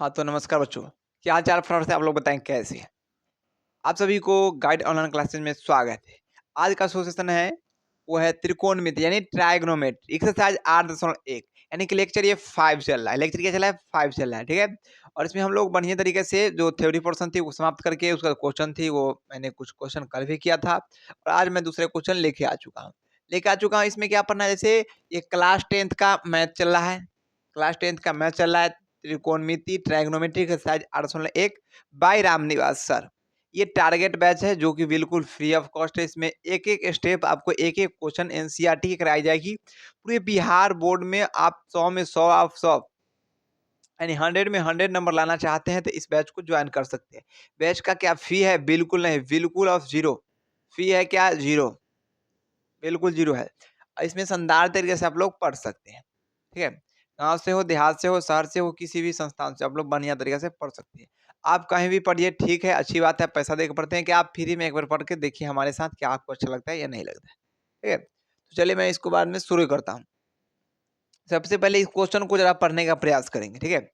हाँ, तो नमस्कार बच्चों। क्या हाल-चाल फ्रेंड्स से आप लोग बताएँ कैसे हैं? आप सभी को गाइड ऑनलाइन क्लासेस में स्वागत है। आज का सेशन है, वो है त्रिकोणमिति यानी ट्रायगोनोमेट्री एक्सरसाइज 8.1 यानी कि लेक्चर ये 5 चल रहा है। लेक्चर क्या चल रहा है? 5 चल रहा है, ठीक है? और इसमें हम लोग बढ़िया तरीके से जो थ्योरी पोर्शन थी वो समाप्त करके उसका क्वेश्चन थी वो मैंने कुछ क्वेश्चन कल भी किया था और आज मैं दूसरे क्वेश्चन लेके आ चुका हूँ। इसमें क्या पढ़ना है जैसे ये क्लास 10th का मैथ चल रहा है। क्लास 10th का मैथ चल रहा है त्रिकोणमिति ट्रायगोनोमेट्री एक्सरसाइज 8.1 बाय रामनिवास सर। ये टारगेट बैच है जो कि बिल्कुल फ्री ऑफ कॉस्ट है। इसमें एक-एक स्टेप आपको एक-एक क्वेश्चन एनसीईआरटी की कराई जाएगी। पूरे बिहार बोर्ड में आप 100 में 100 ऑफ 100 यानी 100 में 100 नंबर लाना चाहते हैं तो इस बैच को ज्वाइन कर सकते हैं। बैच का क्या फी है? बिल्कुल नहीं, बिल्कुल ऑफ ज़ीरो। फी है क्या? ज़ीरो, बिल्कुल ज़ीरो है। इसमें शानदार तरीके से आप लोग पढ़ सकते हैं, ठीक है? गाँव से हो, देहात से हो, शहर से हो, किसी भी संस्थान से आप लोग बढ़िया तरीके से पढ़ सकते हैं। आप कहीं भी पढ़िए ठीक है, अच्छी बात है, पैसा देके पढ़ते हैं कि आप फ्री में एक बार पढ़ के देखिए हमारे साथ क्या आपको अच्छा लगता है या नहीं लगता है, ठीक है? तो चलिए मैं इसको बाद में शुरू करता हूँ। सबसे पहले इस क्वेश्चन को ज़रा पढ़ने का प्रयास करेंगे, ठीक है?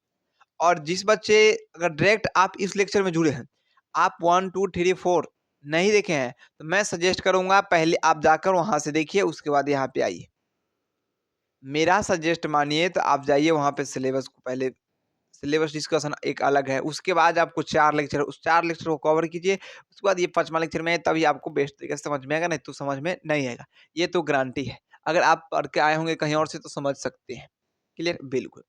और जिस बच्चे अगर डायरेक्ट आप इस लेक्चर में जुड़े हैं, आप 1, 2, 3, 4 नहीं देखे हैं, तो मैं सजेस्ट करूँगा पहले आप जाकर वहाँ से देखिए, उसके बाद यहाँ पे आइए। मेरा सजेस्ट मानिए तो आप जाइए वहाँ पे सिलेबस को पहले सिलेबस डिस्कशन एक अलग है, उसके बाद आपको 4 लेक्चर उस 4 लेक्चर को कवर कीजिए, उसके बाद ये 5वाँ लेक्चर में तभी आपको बेस्ट तरीके से समझ में आएगा, नहीं तो समझ में नहीं आएगा। ये तो गारंटी है। अगर आप पढ़ के आए होंगे कहीं और से तो समझ सकते हैं। क्लियर? बिल्कुल।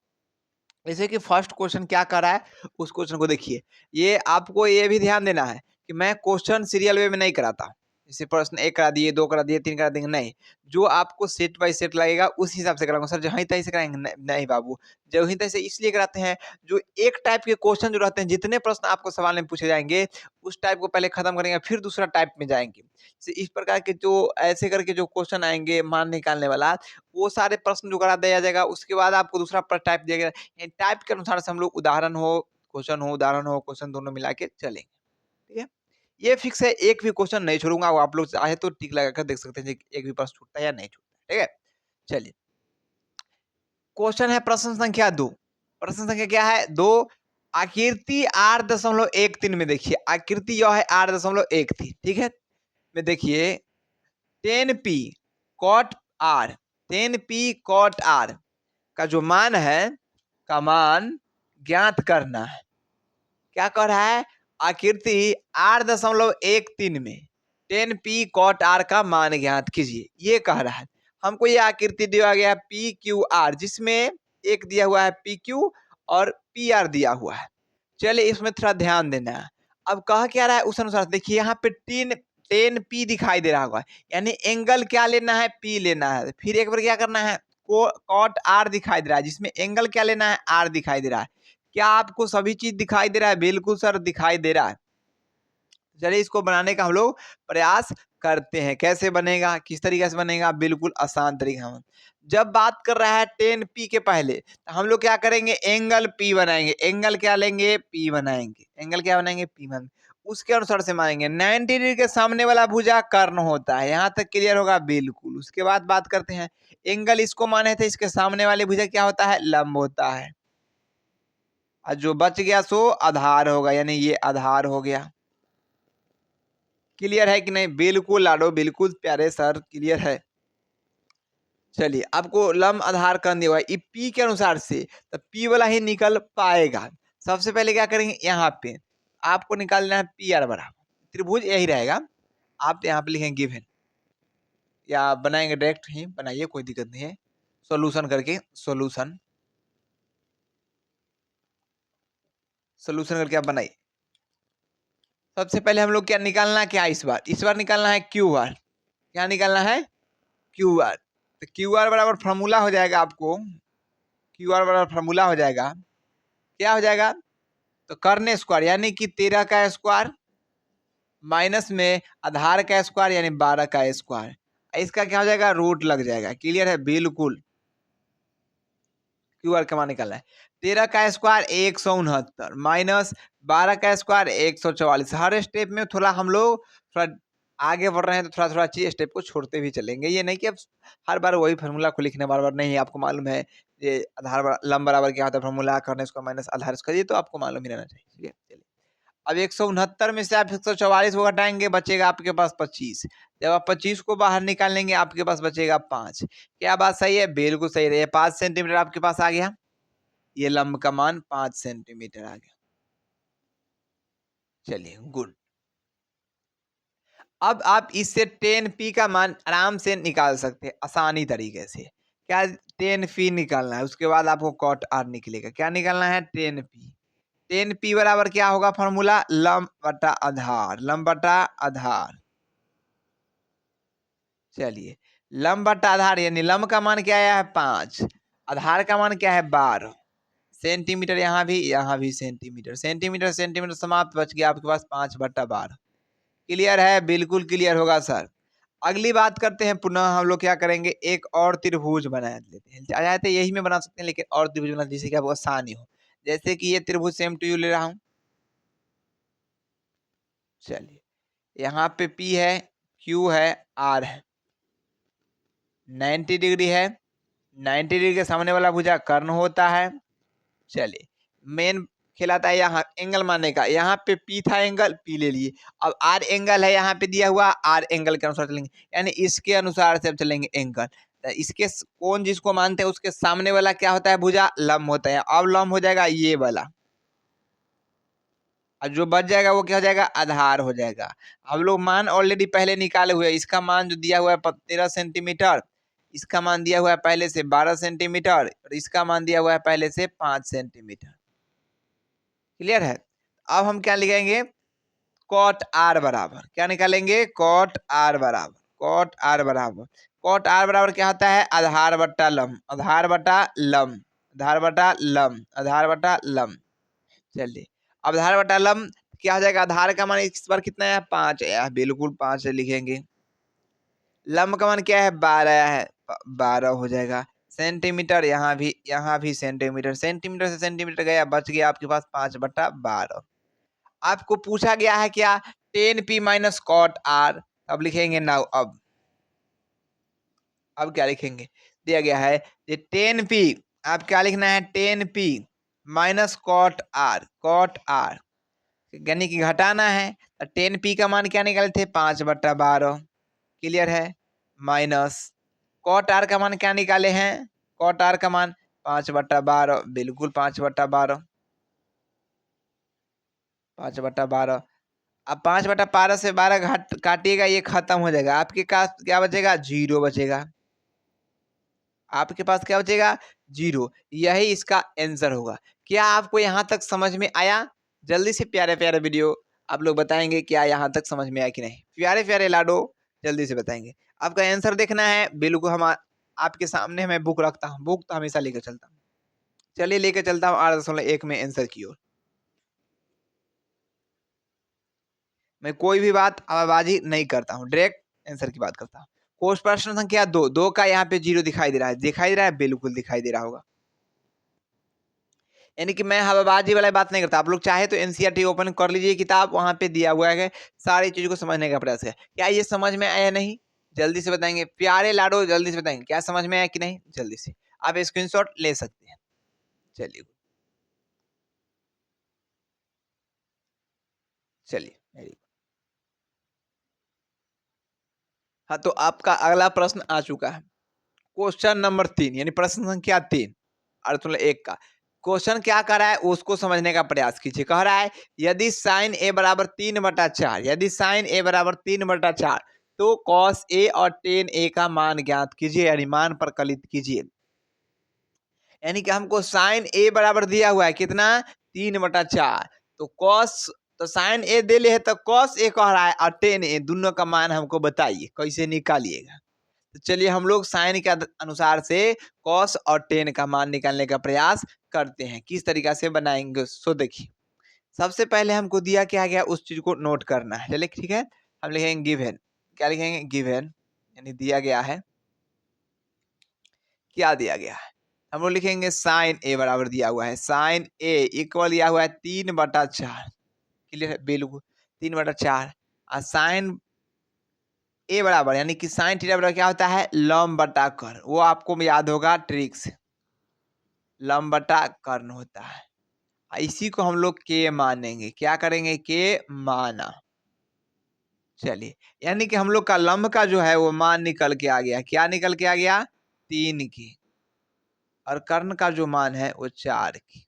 जैसे कि फर्स्ट क्वेश्चन क्या कर रहा है, उस क्वेश्चन को देखिए। ये आपको ये भी ध्यान देना है कि मैं क्वेश्चन सीरियल वे में नहीं कराता। जैसे प्रश्न 1 करा दिए, 2 करा दिए, 3 करा देंगे, नहीं। जो आपको सेट बाय सेट लगेगा उस हिसाब से कराऊँगा। सर जहीं-तहीं से कराएँगे नहीं बाबू। जहीं-तहीं से इसलिए कराते हैं, जो एक टाइप के क्वेश्चन जो रहते हैं, जितने प्रश्न आपको सवाल में पूछे जाएँगे, उस टाइप को पहले खत्म करेंगे, फिर दूसरा टाइप में जाएँगे। इस प्रकार के जो ऐसे करके जो क्वेश्चन आएँगे मान निकालने वाला, वो सारे प्रश्न जो करा दिया जाएगा, उसके बाद आपको दूसरा टाइप दिया गया ये टाइप के अनुसार से हम लोग उदाहरण हो, क्वेश्चन दोनों मिला के चलेंगे, ठीक है? ये फिक्स है, एक भी क्वेश्चन नहीं छोड़ूँगा, वो आप लोग चाहे तो टिक लगाकर देख सकते हैं कि एक भी प्रश्न छूटता है या नहीं छूटता है, ठीक है? चलिए, क्वेश्चन है प्रश्न संख्या 2 प्रश्न संख्या क्या है? 2 आकृति 8.13 में देखिए, आकृति यह है 8.13 ठीक है? में देखिए 10p cot r 10p cot r का जो मान है, का मान ज्ञात करना है। क्या कह रहा है? आकृति 8.13 में 10p cot r का मान ज्ञात कीजिए, ये कह रहा है। हमको ये आकृति दिया गया है PQR जिसमें एक दिया हुआ है PQ और PR दिया हुआ है। चलिए इसमें थोड़ा ध्यान देना है। अब कह क्या रहा है उस अनुसार देखिए यहाँ पे 10P दिखाई दे रहा होगा, यानी एंगल क्या लेना है? P लेना है। फिर एक बार क्या करना है? कॉट R दिखाई दे रहा है जिसमें एंगल क्या लेना है? R दिखाई दे रहा है। क्या आपको सभी चीज दिखाई दे रहा है? बिल्कुल सर दिखाई दे रहा है। चलिए इसको बनाने का हम लोग प्रयास करते हैं। कैसे बनेगा? किस तरीके से बनेगा? बिल्कुल आसान तरीका में। जब बात कर रहा है 10p के पहले, तो हम लोग क्या करेंगे? एंगल P बनाएंगे। एंगल क्या लेंगे? P बनाएंगे। एंगल क्या बनाएंगे? P बनाएंगे। उसके अनुसार से मानेंगे 90 डिग्री के सामने वाला भुजा कर्ण होता है। यहाँ तक क्लियर होगा? बिल्कुल। उसके बाद बात करते हैं, एंगल इसको माने थे, इसके सामने वाले भुजा क्या होता है? लंब होता है। और जो बच गया सो आधार होगा, यानी ये आधार हो गया। क्लियर है कि नहीं? बिल्कुल लाडो, बिल्कुल प्यारे सर, क्लियर है। चलिए आपको लंब आधार कर दिया हुआ है पी के अनुसार से, तो पी वाला ही निकल पाएगा। सबसे पहले क्या करेंगे? यहाँ पे आपको निकालना है पी आर बराबर त्रिभुज यही रहेगा। आप यहाँ पे लिखेंगे गिवन या बनाएंगे, डायरेक्ट ही बनाइए, कोई दिक्कत नहीं है। सॉल्यूशन करके सॉल्यूशन सॉल्यूशन करके आप बनाइए। सबसे पहले हम लोग क्या निकालना है? क्या इस बार निकालना है क्यू आर। क्या निकालना है? Q R. तो क्यू आर बराबर फॉर्मूला हो जाएगा आपको, क्यू आर बराबर फॉर्मूला हो जाएगा, क्या हो जाएगा? तो कर्ण स्क्वायर यानी कि 13 का स्क्वायर माइनस में आधार का स्क्वायर यानी 12 का स्क्वायर, इसका क्या हो जाएगा? रूट लग जाएगा। क्लियर है? बिल्कुल। क्यू आर का मान निकालना है। 13 का स्क्वायर 169 माइनस 12 का स्क्वायर 144। हर स्टेप में थोड़ा हम लोग थोड़ा आगे बढ़ रहे हैं तो थोड़ा-थोड़ा चीज़ स्टेप को छोड़ते भी चलेंगे। ये नहीं कि अब हर बार वही फ़ॉर्मूला को लिखना बार-बार नहीं, आपको मालूम है ये आधार लंब बराबर क्या होता है, फ़ॉर्मूला करना इसको माइनस आधार स्क्वायर, ये तो आपको मालूम ही रहना चाहिए। ठीक है? चलिए। अब 169 में से आप 144 को घटाएँगे, बचेगा आपके पास 25। जब आप 25 को बाहर निकाल लेंगे, आपके पास बचेगा 5। क्या बात सही है? बिल्कुल सही है। 5 सेंटीमीटर आपके पास आ गया। ये लंब का मान 5 सेंटीमीटर आ गया। चलिए, गुड। अब आप इससे 10p का मान आराम से निकाल सकते हैं, आसानी तरीके से। क्या 10p निकालना है, उसके बाद आपको cot r निकलेगा। क्या निकालना है? 10p। 10p बराबर क्या होगा फॉर्मूला? लंब बटा आधार, लंब बटा आधार। चलिए, लंब बटा आधार यानी लंब का मान क्या आया है? 5, आधार का मान क्या है? 12 सेंटीमीटर। यहाँ भी सेंटीमीटर, सेंटीमीटर सेंटीमीटर समाप्त, बच गया आपके पास 5/12। क्लियर है? बिल्कुल क्लियर होगा सर। अगली बात करते हैं, पुनः हम लोग क्या करेंगे, एक और त्रिभुज बना लेते हैं। चाहे तो यही में बना सकते हैं, लेकिन और त्रिभुज बना जिससे कि आपको आसानी हो। जैसे कि ये त्रिभुज सेम टू यू ले रहा हूँ। चलिए, यहाँ पे P है, Q है, R है, 90 डिग्री है। 90 डिग्री के सामने वाला भुजा कर्ण होता है। चलिए, मेन खिलाता है यहाँ एंगल मानने का। यहाँ पे P था एंगल, P ले लिए। अब R एंगल है यहाँ पे दिया हुआ, R एंगल के अनुसार चलेंगे, यानी इसके अनुसार से अब चलेंगे एंगल। तो इसके कौन जिसको मानते हैं उसके सामने वाला क्या होता है? भुजा लंब होता है। अब लंब हो जाएगा ये वाला, और जो बच जाएगा वो क्या हो जाएगा? आधार हो जाएगा। हम लोग मान ऑलरेडी पहले निकाले हुए हैं। इसका मान जो दिया हुआ है 13 सेंटीमीटर, इसका मान दिया हुआ है पहले से 12 सेंटीमीटर, और इसका मान दिया हुआ है पहले से 5 सेंटीमीटर। क्लियर है? अब हम क्या लिखेंगे? कॉट आर बराबर क्या निकालेंगे? कॉट आर बराबर, कॉट आर बराबर, कॉट आर बराबर क्या होता है? आधार बट्टा लंब, आधार बट्टा लंब, आधार बट्टा लंब, आधार बट्टा लंब। चलिए, अब आधार बट्टा लंब क्या हो जाएगा? आधार का मान इस बार कितना है? 5 है। बिल्कुल 5 से लिखेंगे। लंब का मान क्या है? 12 है, 12 हो जाएगा। सेंटीमीटर यहाँ भी सेंटीमीटर, सेंटीमीटर से सेंटीमीटर गया, बच गया आपके पास 5/12। आपको पूछा गया है क्या? 10p minus cot are. अब लिखेंगे नाउ, अब क्या लिखेंगे? दिया गया है ये 10p, आप क्या लिखना है? 10p minus cot R, cot R यानी कि घटाना है। 10p का मान क्या निकाले थे? 5/12। क्लियर है? माइनस कॉट आर का मान क्या निकाले हैं? कॉट आर का मान 5/12, बिल्कुल 5/12, 5/12। अब 5/12 से 12 घट काटिएगा, ये खत्म हो जाएगा। आपके पास क्या बचेगा? 0 बचेगा। आपके पास क्या बचेगा? 0। यही इसका आंसर होगा। क्या आपको यहाँ तक समझ में आया? जल्दी से प्यारे प्यारे वीडियो आप लोग बताएंगे क्या यहाँ तक समझ में आया कि नहीं? प्यारे प्यारे लाडो जल्दी से बताएंगे। आपका आंसर देखना है, बिल्कुल हम आपके सामने मैं बुक रखता हूँ, बुक तो हमेशा लेकर चलता हूँ। चलिए लेकर चलता हूँ 8.1 में आंसर की ओर। मैं कोई भी बात आवाबाजी नहीं करता हूँ, डायरेक्ट आंसर की बात करता हूँ। प्रश्न संख्या 2, 2 का यहाँ पे 0 दिखाई दे रहा है, दिखाई दे रहा है? बिल्कुल दिखाई दे रहा होगा। यानी कि मैं हवाबाजी वाला बात नहीं करता। आप लोग चाहे तो एनसीईआरटी ओपन कर लीजिए किताब, वहां पे दिया हुआ है, सारी चीजों को समझने का प्रयास है। क्या ये समझ में आया? नहीं? जल्दी से बताएंगे प्यारे लाडो, जल्दी से बताएंगे क्या समझ में आया कि नहीं? जल्दी से आप स्क्रीनशॉट ले सकते हैं। चलिए चलिए, हाँ, तो आपका अगला प्रश्न आ चुका है। क्वेश्चन नंबर 3 यानी प्रश्न संख्या 3 1 का क्वेश्चन क्या कर रहा है उसको समझने का प्रयास कीजिए। कह रहा है यदि साइन ए बराबर 3/4, यदि साइन ए बराबर 3/4 तो कॉस ए और टेन ए का मान ज्ञात कीजिए, यानी मान प्रकलित कीजिए। यानी कि हमको साइन ए बराबर दिया हुआ है कितना? 3/4। तो कॉस, तो साइन ए दे ले है तो कॉस ए कह रहा है, और टेन ए, दोनों का मान हमको बताइए, कैसे निकालिएगा। तो चलिए हम लोग साइन के अनुसार से कॉस और टेन का मान निकालने का प्रयास करते हैं। किस तरीका से बनाएंगे सो देखिए। सबसे पहले हमको दिया क्या गया उस चीज को नोट करना है। चलिए ठीक है, हम लिखेंगे गिवन। क्या लिखेंगे? गिवन, यानी दिया गया है। क्या दिया गया है? हम लोग लिखेंगे साइन ए बराबर दिया हुआ है, साइन ए इक्वल दिया हुआ है 3/4। क्लियर है? बिल्कुल 3/4। और साइन ए बराबर यानी कि साइन थीटा बराबर क्या होता है, लंब बटा कर्ण। वो आपको याद होगा ट्रिक से, लंब बटा कर्ण होता है। इसी को हम लोग के मानेंगे, क्या करेंगे, के माना। चलिए, यानी कि हम लोग का लंब का जो है वो मान निकल के आ गया। क्या निकल के आ गया, 3 की, और कर्ण का जो मान है वो 4 की।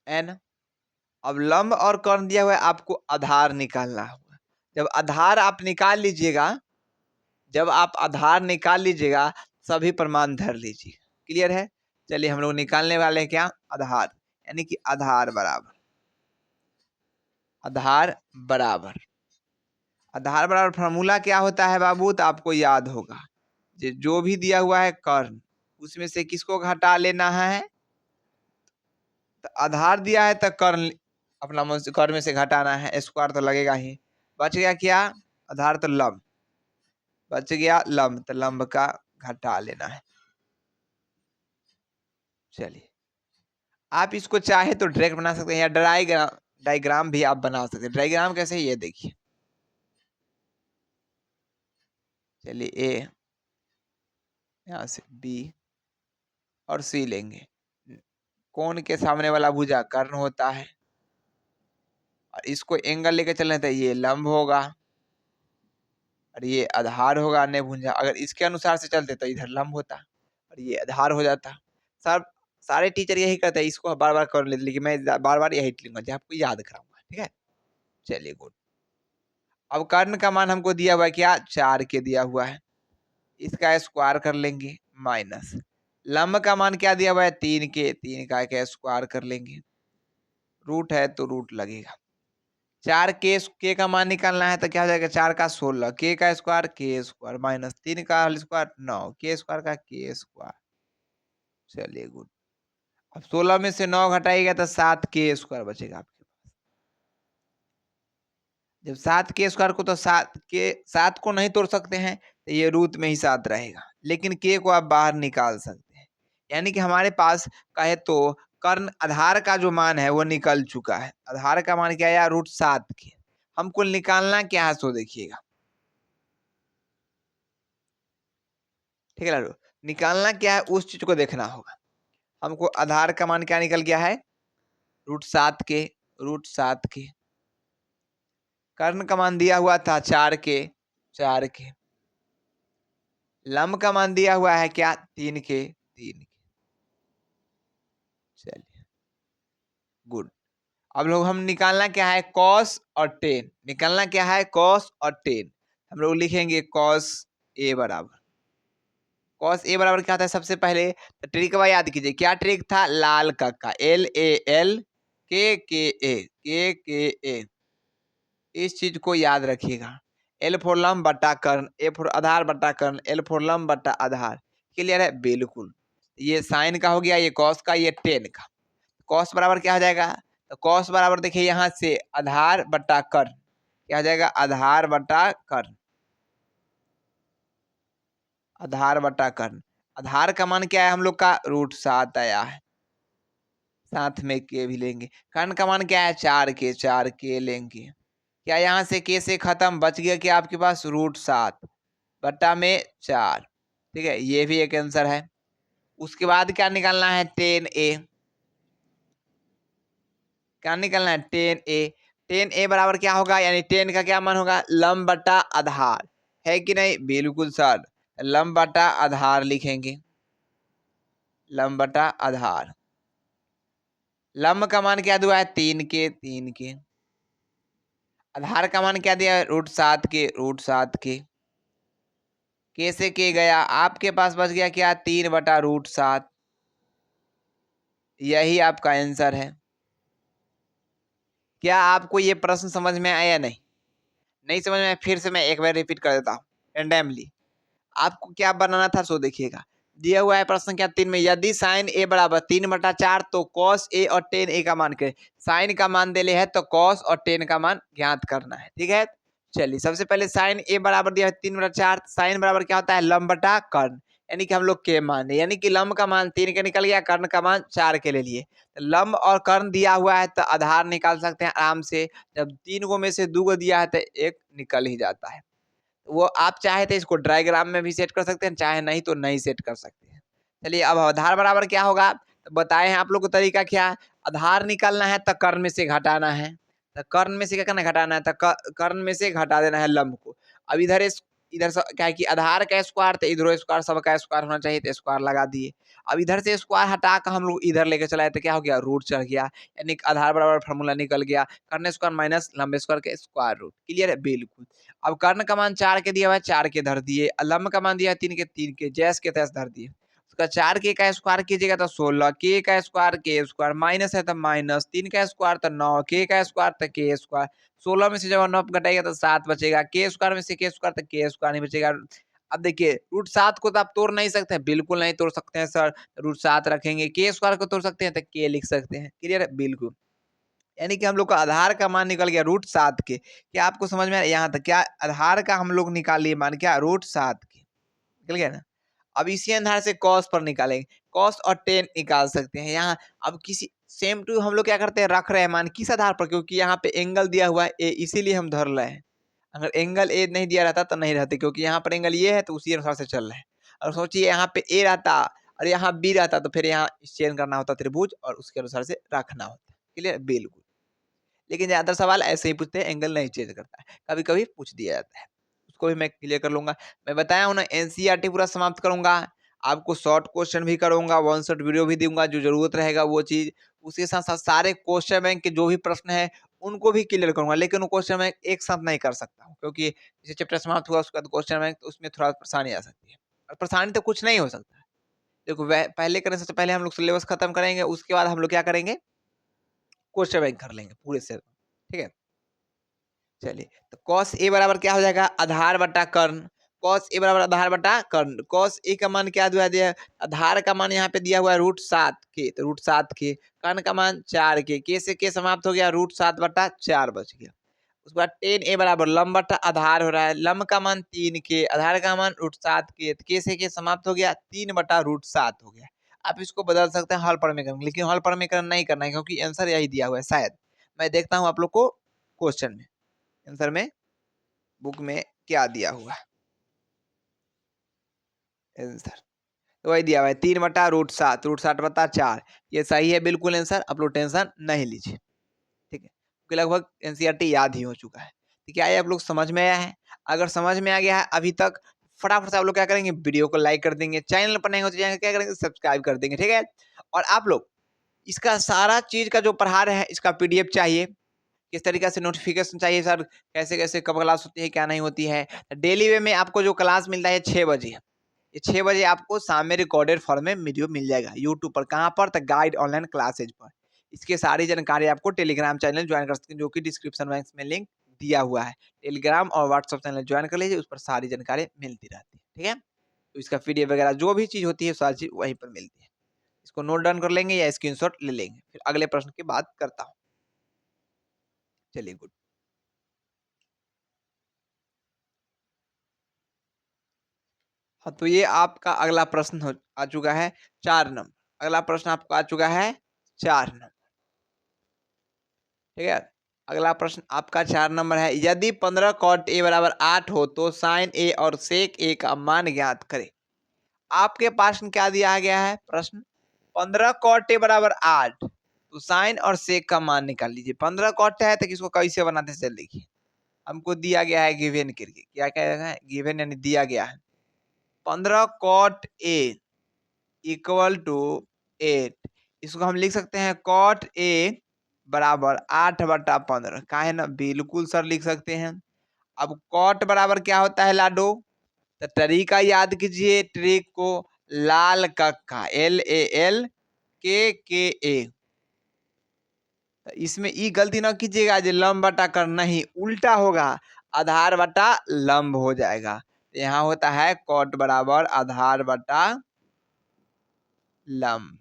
एन, अब लंब और कर्ण दिया हुआ है, आपको आधार निकालना होगा। जब आधार आप निकाल लीजिएगा, जब आप आधार निकाल लीजिएगा, सभी प्रमाण धर लीजिए। क्लियर है। चलिए, हम लोग निकालने वाले हैं क्या, आधार, यानी कि आधार बराबर, आधार बराबर, आधार बराबर फॉर्मूला क्या होता है बाबू, तो आपको याद होगा, जो भी दिया हुआ है कर्ण, उसमें से किसको घटा लेना है, तो आधार दिया है तो कर्ण अपना कर्ण में से घटाना है, स्क्वायर तो लगेगा ही। बच गया क्या, आधार तो लंब, बच गया लंब, तो लंब का घटा लेना है। चलिए, आप इसको चाहे तो डायरेक्ट बना सकते हैं या डायग्राम भी आप बना सकते हैं। डायग्राम कैसे, ये देखिए। चलिए, ए, यहाँ से बी और सी लेंगे। कोण के सामने वाला भुजा कर्ण होता है, और इसको एंगल लेके चलना था, ये लंब होगा और ये आधार होगा अन्य भुजा। अगर इसके अनुसार से चलते तो इधर लंब होता और ये आधार हो जाता। सब सारे टीचर यही करते हैं, इसको बार बार कर लेते, लेकिन मैं बार बार यही लूंगा जो आपको याद कराऊंगा। ठीक है, चलिए गुड। अब कर्ण का मान हमको दिया हुआ है क्या, 4 के दिया हुआ है, इसका स्क्वायर कर लेंगे, माइनस लंब का मान क्या दिया हुआ है, 3 के, 3 का स्क्वायर कर लेंगे, रूट है तो रूट लगेगा। 4 के का मान निकालना है तो क्या हो जाएगा, 4 का 16, के स्क्वायर माइनस 3 का होल स्क्वायर 9, के स्क्वायर। चलिए गुड। अब 16 में से 9 घटाइएगा तो 7 के स्क्वायर बचेगा आपके पास। जब 7 के स्क्वायर को, तो 7 को नहीं तोड़ सकते हैं, तो ये रूट में ही 7 रहेगा, लेकिन के को आप बाहर निकाल सकते हैं। यानी कि हमारे पास कहे तो कर्ण आधार का जो मान है वो निकल चुका है। आधार का मान क्या है, √7 के। हमको निकालना क्या है, सो देखिएगा। ठीक है लाडू, निकालना क्या है उस चीज को देखना होगा। हमको आधार का मान क्या निकल गया है, √7 के। कर्ण का मान दिया हुआ था 4 के। लंब का मान दिया हुआ है क्या, 3 के। चलिए गुड। अब लोग हम निकालना क्या है, कॉस और टेन। निकालना क्या है, कॉस और टेन। हम लोग लिखेंगे कॉस ए बराबर, कॉस ए बराबर क्या होता है, सबसे पहले तो ट्रिक का याद कीजिए। क्या ट्रिक था, लाल का LAL के ए। इस चीज को याद रखिएगा। L फॉर लंब बटा कर्ण, A फॉर आधार बटा कर्ण, L फॉर लंब बटा आधार। क्लियर है, बिल्कुल। ये साइन का हो गया, ये कॉस का, ये टेन का। कॉस बराबर क्या हो जाएगा, तो कॉस बराबर देखिए यहाँ से आधार बटा कर्ण, क्या हो जाएगा, आधार बटा कर्ण, आधार बटा कर्ण। आधार का मान क्या है हम लोग का, √7 आया है, साथ में के भी लेंगे। कर्ण का मान क्या है, 4 के लेंगे। क्या यहाँ से के से खत्म, बच गया कि आपके पास √7 बटा में 4। ठीक है, ये भी एक आंसर है। उसके बाद क्या निकालना है, 10A। क्या निकालना है, 10A। 10A बराबर क्या होगा, यानी 10 का क्या मान होगा, लंब बटा आधार, है कि नहीं, बिल्कुल सर। लंब बटा आधार लिखेंगे, लंब बटा आधार। लंब का मान क्या दिया है, 3 के। आधार का मान क्या दिया है, √7 के। के से के गया, आपके पास बच गया क्या, 3 बटा √7। यही आपका आंसर है। क्या आपको ये प्रश्न समझ में आया, नहीं नहीं समझ में आया, फिर से मैं एक बार रिपीट कर देता हूँ रैंडमली। आपको क्या बनाना था, सो देखिएगा। दिया हुआ है प्रश्न क्या 3 में, यदि साइन ए बराबर 3/4 तो कॉस ए और टेन ए का मान करें। साइन का मान देले है तो कॉस और टेन का मान ज्ञात करना है। ठीक है, चलिए सबसे पहले साइन ए बराबर दिया है 3/4। साइन बराबर क्या होता है, लंब बटा कर्ण, यानी कि हम लोग के मान है, यानी कि लंब का मान 3 का निकल गया, कर्ण का मान 4 के ले लिए। तो लंब और कर्ण दिया हुआ है तो आधार निकाल सकते हैं आराम से। जब 3 गो में से 2 गो दिया है तो 1 निकल ही जाता है। वो आप चाहे तो इसको डायग्राम में भी सेट कर सकते हैं, चाहे नहीं तो नहीं सेट कर सकते हैं। चलिए अब आधार बराबर क्या होगा, तो बताए हैं आप लोग को तरीका क्या है। आधार निकालना है तो कर्ण में से घटाना है, तो कर्ण में से क्या करना है, घटाना है, तो कर्ण में से घटा देना है लंब को। अब इधर से क्या है कि आधार का स्क्वायर तो इधर स्क्वायर, सबका स्क्वायर होना चाहिए, तो स्क्वायर लगा दिए। अब इधर से स्क्वायर हटा कर हम लोग इधर लेके चलाए तो क्या हो गया, रूट चढ़ गया, यानी कि आधार बराबर फार्मूला निकल गया, कर्ण स्क्वायर माइनस लंब स्क्वायर के स्क्वायर रूट। क्लियर है, बिल्कुल। अब कर्ण का मान 4 के दिया हुआ है, 4 के धर दिए, लंब का मान दिया है 3 के, 3 के जैस के तैस धर दिए। उसका 4 के का स्क्वायर कीजिएगा तो 16, के स्क्वायर माइनस है तो माइनस, 3 का स्क्वायर तो 9, के स्क्वायर तो के स्क्वायर। 16 में से जब 9 घटाएगा तो 7 बचेगा, के स्क्वायर में से के स्क्वायर तो के स्क्वायर नहीं बचेगा। अब देखिए रूट 7 को तो आप तोड़ नहीं सकते हैं, बिल्कुल नहीं तोड़ सकते हैं सर, रूट 7 रखेंगे। के स्क्वायर को तोड़ सकते हैं तो के लिख सकते हैं। क्लियर है, बिल्कुल। यानी कि हम लोग का आधार का मान निकल गया रूट 7 के। क्या आपको समझ में आया यहाँ तक? क्या आधार का हम लोग निकाल लिए मान, क्या रूट 7 के, निकल गया ना। अब इसी आधार से कॉस पर निकालेंगे, कॉस और टेन निकाल सकते हैं यहाँ। अब किसी सेम टू हम लोग क्या करते हैं, रख रहे हैं मान किस आधार पर, क्योंकि यहाँ पे एंगल दिया हुआ है ए, इसीलिए हम धर रहे हैं। अगर एंगल ए नहीं दिया रहता तो नहीं रहते, क्योंकि यहाँ पर एंगल ये है तो उसी अनुसार से चल रहे हैं। और सोचिए यहाँ पे ए रहता और यहाँ बी रहता तो फिर यहाँ चेंज करना होता त्रिभुज और उसके अनुसार से रखना होता। क्लियर, बिल्कुल। लेकिन ज्यादातर सवाल ऐसे ही पूछते हैं, एंगल नहीं चेंज करता है, कभी कभी पूछ दिया जाता है, उसको भी मैं क्लियर कर लूंगा। मैं बताया हूं ना, एनसीईआरटी पूरा समाप्त करूंगा, आपको शॉर्ट क्वेश्चन भी करूंगा, वन शॉट वीडियो भी दूंगा, जो जरूरत रहेगा वो चीज। उसके साथ साथ सारे क्वेश्चन बैंक के जो भी प्रश्न है उनको भी क्लियर करूंगा, लेकिन वो क्वेश्चन बैंक एक साथ नहीं कर सकता हूँ, क्योंकि जैसे चैप्टर समाप्त हुआ उसके बाद क्वेश्चन बैंक, तो उसमें थोड़ा परेशानी आ सकती है। और परेशानी तो कुछ नहीं हो सकता है। देखो पहले करने से पहले हम लोग सिलेबस खत्म करेंगे, उसके बाद हम लोग क्या करेंगे, क्वेश्चन बैंक कर लेंगे पूरे से, ठीक है। चलिए तो कॉस ए बराबर क्या हो जाएगा, आधार बटा कर्ण। कॉस ए बराबर आधार बटा कर्ण। कॉस ए का मान क्या दिया है, आधार का मान यहाँ पे दिया हुआ है रूट 7 के, तो रूट 7 के, कर्ण का मान 4 के से के समाप्त हो गया, रूट 7 बटा 4 बच गया। उसके बाद टेन ए बराबर लंब बटा आधार हो रहा है, लंब का मान 3 के, आधार का मान रूट 7 के से के समाप्त हो गया, 3 बटा रूट 7 हो गया। आप इसको बदल सकते हैं हल प्रमेयकरण, लेकिन हल प्रमेयकरण नहीं करना है, क्योंकि आंसर यही दिया हुआ है शायद। मैं देखता हूँ आप लोग को क्वेश्चन में, आंसर में बुक में क्या दिया हुआ है आंसर, तो वही दिया हुआ है 3 बटा रूट 7 बटा 4। ये सही है बिल्कुल आंसर, आप लोग टेंशन नहीं लीजिए, ठीक है, क्योंकि लगभग एनसीईआरटी याद ही हो चुका है। तो क्या ये आप लोग समझ में आया है? अगर समझ में आ गया है अभी तक, फटाफट से आप लोग क्या करेंगे, वीडियो को लाइक कर देंगे, चैनल पर नहीं हो तो चैनल क्या करेंगे, सब्सक्राइब कर देंगे, ठीक है। और आप लोग इसका सारा चीज का जो पढ़ा रहे हैं, इसका पीडीएफ चाहिए, किस तरीके से नोटिफिकेशन चाहिए सर, कैसे कैसे कब क्लास होती है क्या नहीं होती है। डेली वे में आपको जो क्लास मिलता है 6 बजे, ये 6 बजे आपको शाम में रिकॉर्डेड फॉर्म में वीडियो मिल जाएगा यूट्यूब पर। कहाँ पर, तो गाइड ऑनलाइन क्लासेज पर। इसकी सारी जानकारी आपको टेलीग्राम चैनल ज्वाइन कर सकते हैं, जो कि डिस्क्रिप्शन बॉक्स में लिंक दिया हुआ है। टेलीग्राम और व्हाट्सएप चैनल ज्वाइन कर लीजिए, उस पर सारी जानकारी मिलती रहती है, ठीक है। तो इसका पीडीएफ वगैरह जो भी चीज होती है सारी चीज वहीं पर मिलती है। इसको नोट डाउन कर लेंगे या स्क्रीनशॉट ले लेंगे, फिर अगले प्रश्न की बात करता हूँ। चलिए गुड। हाँ तो ये आपका अगला प्रश्न आ चुका है 4 नंबर। अगला प्रश्न आपका आ चुका है 4 नंबर, ठीक है। अगला प्रश्न आपका 4 नंबर है, यदि 15 कॉट ए बराबर 8 हो तो साइन ए और सेक ए का मान ज्ञात करें। आपके पास क्या दिया गया है प्रश्न, 15 कॉट ए बराबर 8, तो साइन और सेक का मान निकाल लीजिए। 15 कॉट है तो किसको कैसे बनाते हैं, चल देखिए। हमको दिया गया है गिवन करके, क्या क्या है, गिवन यानी दिया गया है 15 कॉट ए इक्वल टू 8। इसको हम लिख सकते हैं कॉट ए बराबर 8/15, का है ना, बिल्कुल सर लिख सकते हैं। अब कॉट बराबर क्या होता है लाडो, तो तरीका याद कीजिए ट्रिक को, लाल कक्का LALKKA। इसमें ई गलती ना कीजिएगा जो लंब बटा कर, नहीं उल्टा होगा, आधार बटा लंब हो जाएगा। तो यहाँ होता है कॉट बराबर आधार बटा लंब।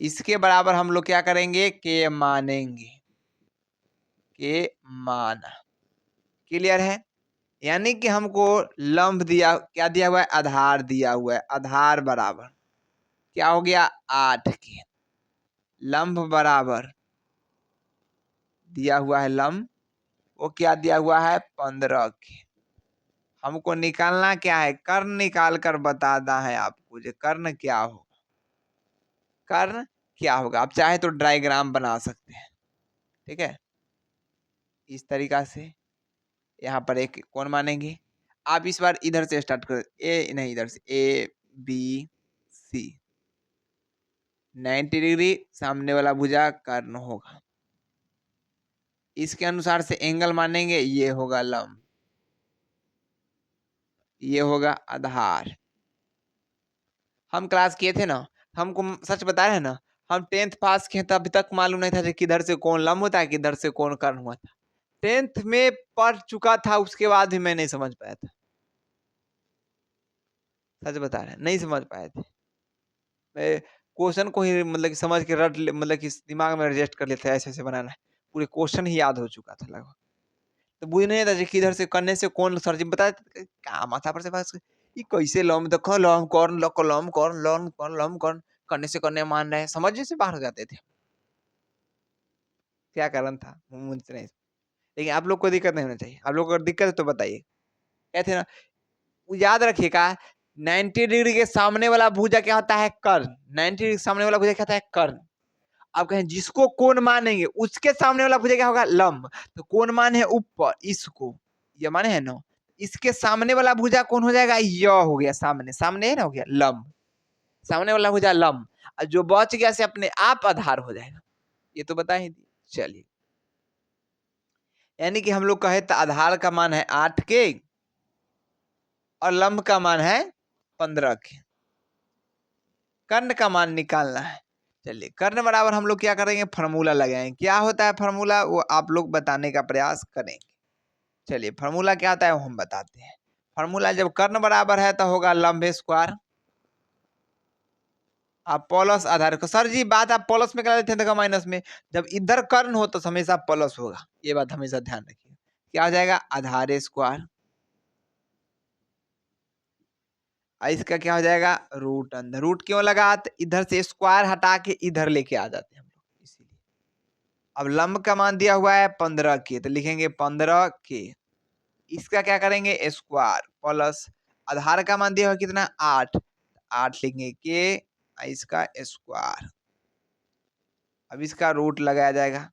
इसके बराबर हम लोग क्या करेंगे, के मानेंगे, के माना। क्लियर है, यानी कि हमको लंब दिया, क्या दिया हुआ है, आधार दिया हुआ है। आधार बराबर क्या हो गया, 8 के। लंब बराबर दिया हुआ है लंब, वो क्या दिया हुआ है, 15 के। हमको निकालना क्या है, कर्ण निकाल कर बताना है आपको जो कर्ण क्या होगा। कर्ण क्या होगा, आप चाहे तो डायग्राम बना सकते हैं, ठीक है। इस तरीका से यहाँ पर एक कोण मानेंगे। आप इस बार इधर से स्टार्ट कर, ए नहीं इधर से, ए बी सी, 90 डिग्री सामने वाला भुजा कर्ण होगा। इसके अनुसार से एंगल मानेंगे, ये होगा लंब, ये होगा आधार। हम क्लास किए थे ना, हमको सच बता रहे हैं ना, हम 10th पास किए थे, अभी तक मालूम नहीं था कि किधर से कौन लंब होता है, किधर से कौन कर्ण हुआ था। 10th में पढ़ चुका था, उसके बाद भी मैं नहीं समझ पाया था। सच बता रहे हैं, नहीं समझ पाए थे। मैं क्वेश्चन को ही मतलब कि समझ के मतलब कि दिमाग में एडजस्ट कर लेते, ऐसे ऐसे बनाना है, पूरे क्वेश्चन ही याद हो चुका था लगभग। तो बुझ नहीं था कि इधर से करने से कौन सर जी बता, क्या माथा पर से बात, ये कैसे लम देखो लम कौन लम कौन लम कौन लम कौन, करने से करने मान रहे हैं, समझ से बाहर हो जाते थे। क्या कारण था मुझसे नहीं, लेकिन आप लोग को दिक्कत नहीं होना चाहिए। आप लोग को अगर दिक्कत है तो बताइए। कहते ना, याद रखिएगा, 90 डिग्री के सामने वाला भुजा क्या होता है, कर्ण। 90 डिग्री के सामने वाला भुजा क्या होता है, कर्ण। आप कहें जिसको कोण मानेंगे उसके सामने वाला भुजा क्या होगा, लंब। तो कोण मान है ऊपर, इसको ये माने है ना, इसके सामने वाला भुजा कौन हो जाएगा, य हो गया, सामने सामने है ना, हो गया लंब। सामने वाला भुजा लंब, और जो बच गया से अपने आप आधार हो जाएगा। ये तो बता ही दी। चलिए, यानी कि हम लोग कहे तो आधार का मान है 8 के और लंब का मान है 15 के। कर्ण का मान निकालना है। चलिए, कर्ण बराबर हम लोग क्या करेंगे, फार्मूला लगाएंगे। क्या होता है फार्मूला, वो आप लोग बताने का प्रयास करेंगे। चलिए, फार्मूला क्या होता है वो हम बताते हैं। फार्मूला जब कर्ण बराबर है तो होगा लंब स्क्वायर, आप प्लस आधार को, सर जी बात आप प्लस में करा देते हैं देखो माइनस में, जब इधर कर्ण हो तो हमेशा प्लस होगा, ये बात हमेशा ध्यान रखिए। क्या हो जाएगा, आधार स्क्वायर, इसका क्या हो जाएगा, रूट अंदर। रूट क्यों लगा, तो इधर से स्क्वायर हटा के इधर लेके आ जाते हैं हम लोग, इसीलिए। अब लंब का मान दिया हुआ है 15 के, तो लिखेंगे 15 के। इसका क्या करेंगे, स्क्वायर प्लस आधार का मान दिया हुआ कितना, 8, 8 लिखेंगे के, इसका स्क्वायर। अब इसका रूट लगाया जाएगा।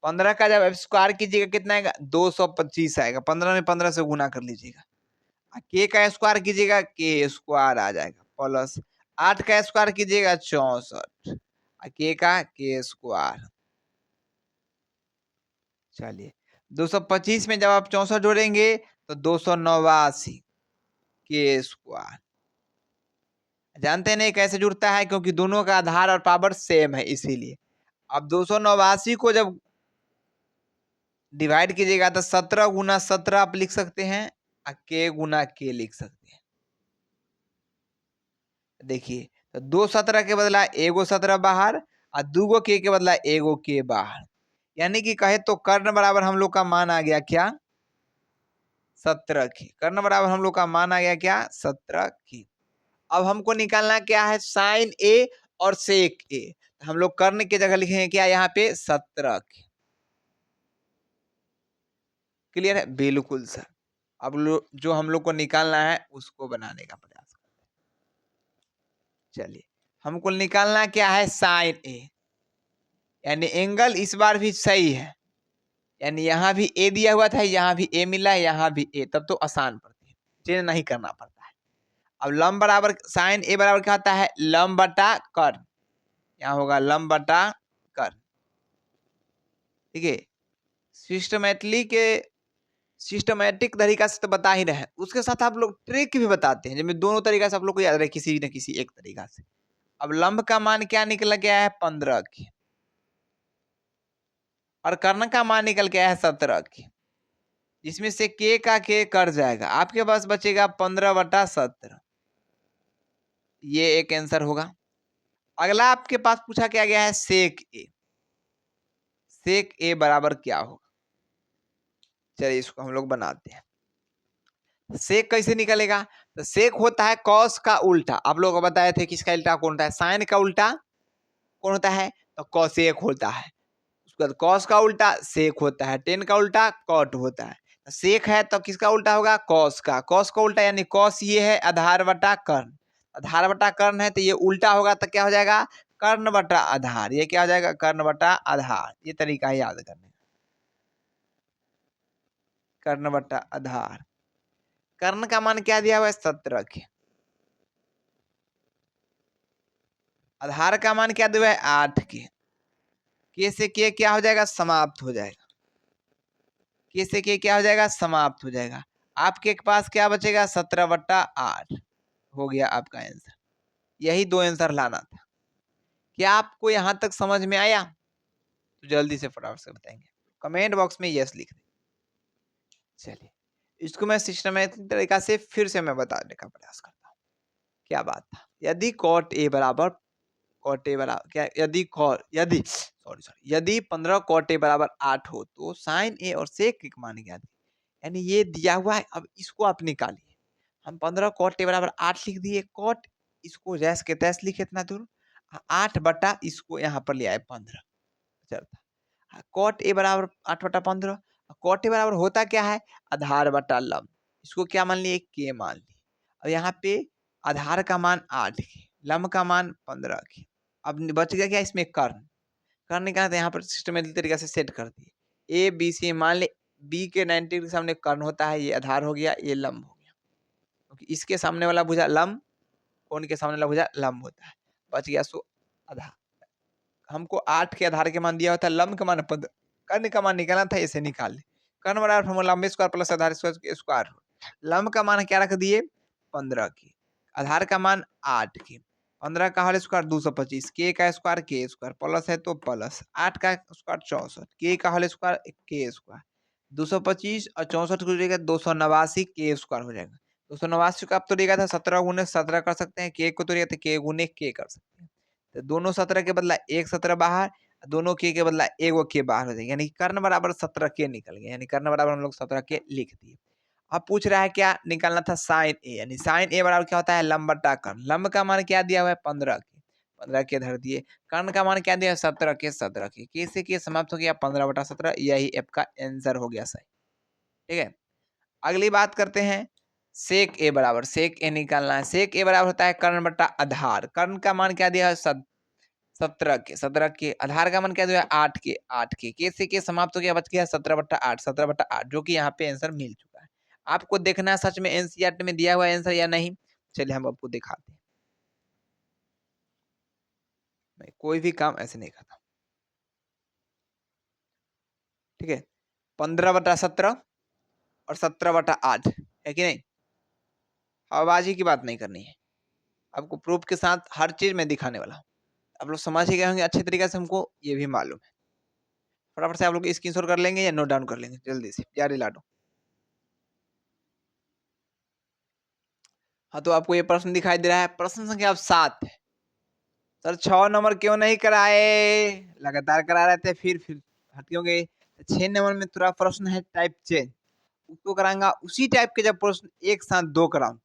15 का जब स्क्वायर कीजिएगा कितना आएगा, 225 आएगा। 15 में 15 से गुना कर लीजिएगा। के का स्क्वायर कीजिएगा, के स्क्वायर आ जाएगा, प्लस 8 का स्क्वायर कीजिएगा 64, के का के स्क्वायर। चलिए, 225 में जब आप 64 जोड़ेंगे तो 289 के स्क्वायर। जानते नहीं कैसे जुड़ता है, क्योंकि दोनों का आधार और पावर सेम है, इसीलिए। अब 289 को जब डिवाइड कीजिएगा तो 17 गुना 17 आप लिख सकते हैं, और के गुना के लिख सकते हैं। देखिए, तो 2 17 के बदला एगो 17 बाहर, और 2 के बदला एगो के बाहर। यानी कि कहे तो कर्ण बराबर हम लोग का मान आ गया क्या, 17 की। कर्ण बराबर हम लोग का मान आ गया क्या, 17 की। अब हमको निकालना क्या है, साइन ए और सेक ए। हम लोग कर्ण की जगह लिखेंगे क्या, यहाँ पे 17 की। क्लियर है, बिल्कुल सर। अब जो हम लोग को निकालना है उसको बनाने का प्रयास करते हैं। चलिए, हमको निकालना क्या है, साइन ए, यानी एंगल इस बार भी सही है, यानी यहाँ भी ए दिया हुआ था, यहाँ भी ए मिला, यहाँ भी ए, तब तो आसान पड़ती है, चेंज नहीं करना पड़ता है। अब लंब बराबर साइन ए बराबर क्या होता है, लंब बटा कर्ण। यहाँ होगा लंब बटा कर्ण। ठीक है, सिस्टमेटिक तरीका से तो बता ही रहे हैं, उसके साथ आप लोग ट्रिक भी बताते हैं, जिसमें दोनों तरीका से आप लोग को याद रहे, किसी न किसी एक तरीका से। अब लंब का मान क्या निकल गया है, 15 की, और कर्ण का मान निकल गया है 17 की। इसमें से के का के कर जाएगा, आपके पास बचेगा 15/17। ये एक आंसर होगा। अगला आपके पास पूछा क्या गया है, सेक ए। सेक ए बराबर क्या होगा, चलिए इसको हम लोग बनाते हैं। सेक कैसे निकलेगा? तो सेक होता है कॉस का उल्टा। आप लोग को बताए थे किसका उल्टा कौन होता है? साइन का उल्टा कौन होता है? तो कॉसेक होता है। उसके बाद कॉस का उल्टा सेक होता है, टेन का उल्टा कॉट होता है। तो सेक है तो किसका उल्टा होगा? कॉस का। कॉस का उल्टा यानी कॉस ये है आधार बटा कर्ण। आधार बटा कर्ण है तो ये उल्टा होगा तो क्या हो जाएगा? कर्ण बटा आधार। ये क्या हो जाएगा? कर्ण बटा आधार। ये तरीका है याद करने का। कर्ण बटा आधार। कर्ण का मान क्या दिया हुआ है? 17 के। आधार का मान क्या दिया है? 8 के से के क्या हो जाएगा? समाप्त हो जाएगा। के से के क्या हो जाएगा? समाप्त हो जाएगा। आपके पास क्या बचेगा? 17/8 हो गया आपका आंसर। यही दो आंसर लाना था। क्या आपको यहां तक समझ में आया? तो जल्दी से फटाफट से बताएंगे, कमेंट बॉक्स में यस लिख दें। चलिए इसको मैं सिस्टमैटिक तरीका से फिर से मैं बताने का प्रयास करता हूँ। क्या बात था? यदि कॉट ए बराबर क्या, यदि 15 कॉट ए बराबर 8 हो तो साइन ए और सेक एक मान ज्ञात है। यानी ये दिया हुआ है, अब इसको आप निकालिए। हम 15 कॉट ए बराबर 8 लिख दिए। कॉट इसको जैस के तैस लिखे इतना दूर। 8 बटा इसको यहाँ पर ले आए 15 चलता। कॉट ए बराबर 8/15। कॉट ए बराबर होता क्या है? आधार बटा लंब। इसको क्या मान लिए? के मान लिए। और यहाँ पे आधार का मान 8 के, लंब का मान 15 के। अब बच गया क्या इसमें? कर्ण। कर्ण निकालना था, यहाँ पर सिस्टमेटिक तरीके से सेट कर दिए। ए बी सी मान ले, बी के 90 के सामने कर्ण होता है, ये आधार हो गया, ये लंब हो गया। क्योंकि इसके सामने वाला भुजा लंब, कोण के सामने वाला भुजा लंब होता है। बच गया सो आधार। हमको 8 के आधार के मान दिया होता है, लंब का मान 15, कर्ण का मान निकालना था, इसे निकाल ले। कर्ण बराबर फॉर्मूला लंब स्क्वायर प्लस आधार स्क्वायर। लंब का मान क्या रख दिए? 15 की। आधार का मान 8 की। 15 का होल स्क्वायर 225, के स्क्वायर प्लस है तो प्लस 8 का स्क्वायर 64, के का होल स्क्वायर के स्क्वायर 225 और 64 को जोड़िएगा 289 के स्क्वायर हो जाएगा। 289 का आप तोड़िएगा था 17 गुने 17 कर सकते हैं, के को तोड़िएगा तो के गुने के कर सकते हैं। तो दोनों 17 के बदला एक 17 बाहर, दोनों के बदला एगो के बाहर हो जाएगा, यानी कर्ण बराबर 17 के निकल गया। यानी कर्ण बराबर हम लोग 17 के लिख दिए। अब पूछ रहा है क्या निकालना था? साइन ए। यानी साइन ए बराबर क्या होता है? लंब बटा कर्ण। लंब का मान क्या दिया हुआ है? 15 के, 15 के धर दिए। कर्ण का मान क्या दिया है? 17 के, 17 के से के समाप्त हो गया 15/17। यही आपका आंसर हो गया सही। ठीक है, अगली बात करते हैं। सेक ए बराबर, सेक ए निकालना है। सेक ए बराबर होता है कर्ण बटा आधार। कर्ण का मान क्या दिया है? 17 के, 17 के। आधार का मान क्या दिया है? 8 के, 8 के से के समाप्त हो गया, बच गया 17/8, 17/8, जो कि यहाँ पे आंसर मिल चुका है। आपको देखना है सच में एनसीईआरटी में दिया हुआ आंसर या नहीं। चलिए हम आपको दिखाते हैं। मैं कोई भी काम ऐसे नहीं करता। ठीक है, 15/17 और 17/8 है कि नहीं? हवाबाजी की बात नहीं करनी है, आपको प्रूफ के साथ हर चीज में दिखाने वाला हूँ। आप लोग समझ ही गए होंगे अच्छे तरीके से, हमको ये भी मालूम है। फटाफट से आप लोग स्क्रीनशॉट कर लेंगे या नोट डाउन कर लेंगे, जल्दी से जारी लाडो। हाँ, तो आपको ये प्रश्न दिखाई दे रहा है, प्रश्न संख्या अब 7 है। सर 6 नंबर क्यों नहीं कराए? लगातार करा रहे थे, फिर हट क्यों गए? 6 नंबर में थोड़ा प्रश्न है टाइप चेंज, उसको कराऊंगा। उसी टाइप के जब प्रश्न एक साथ दो कराऊंगा।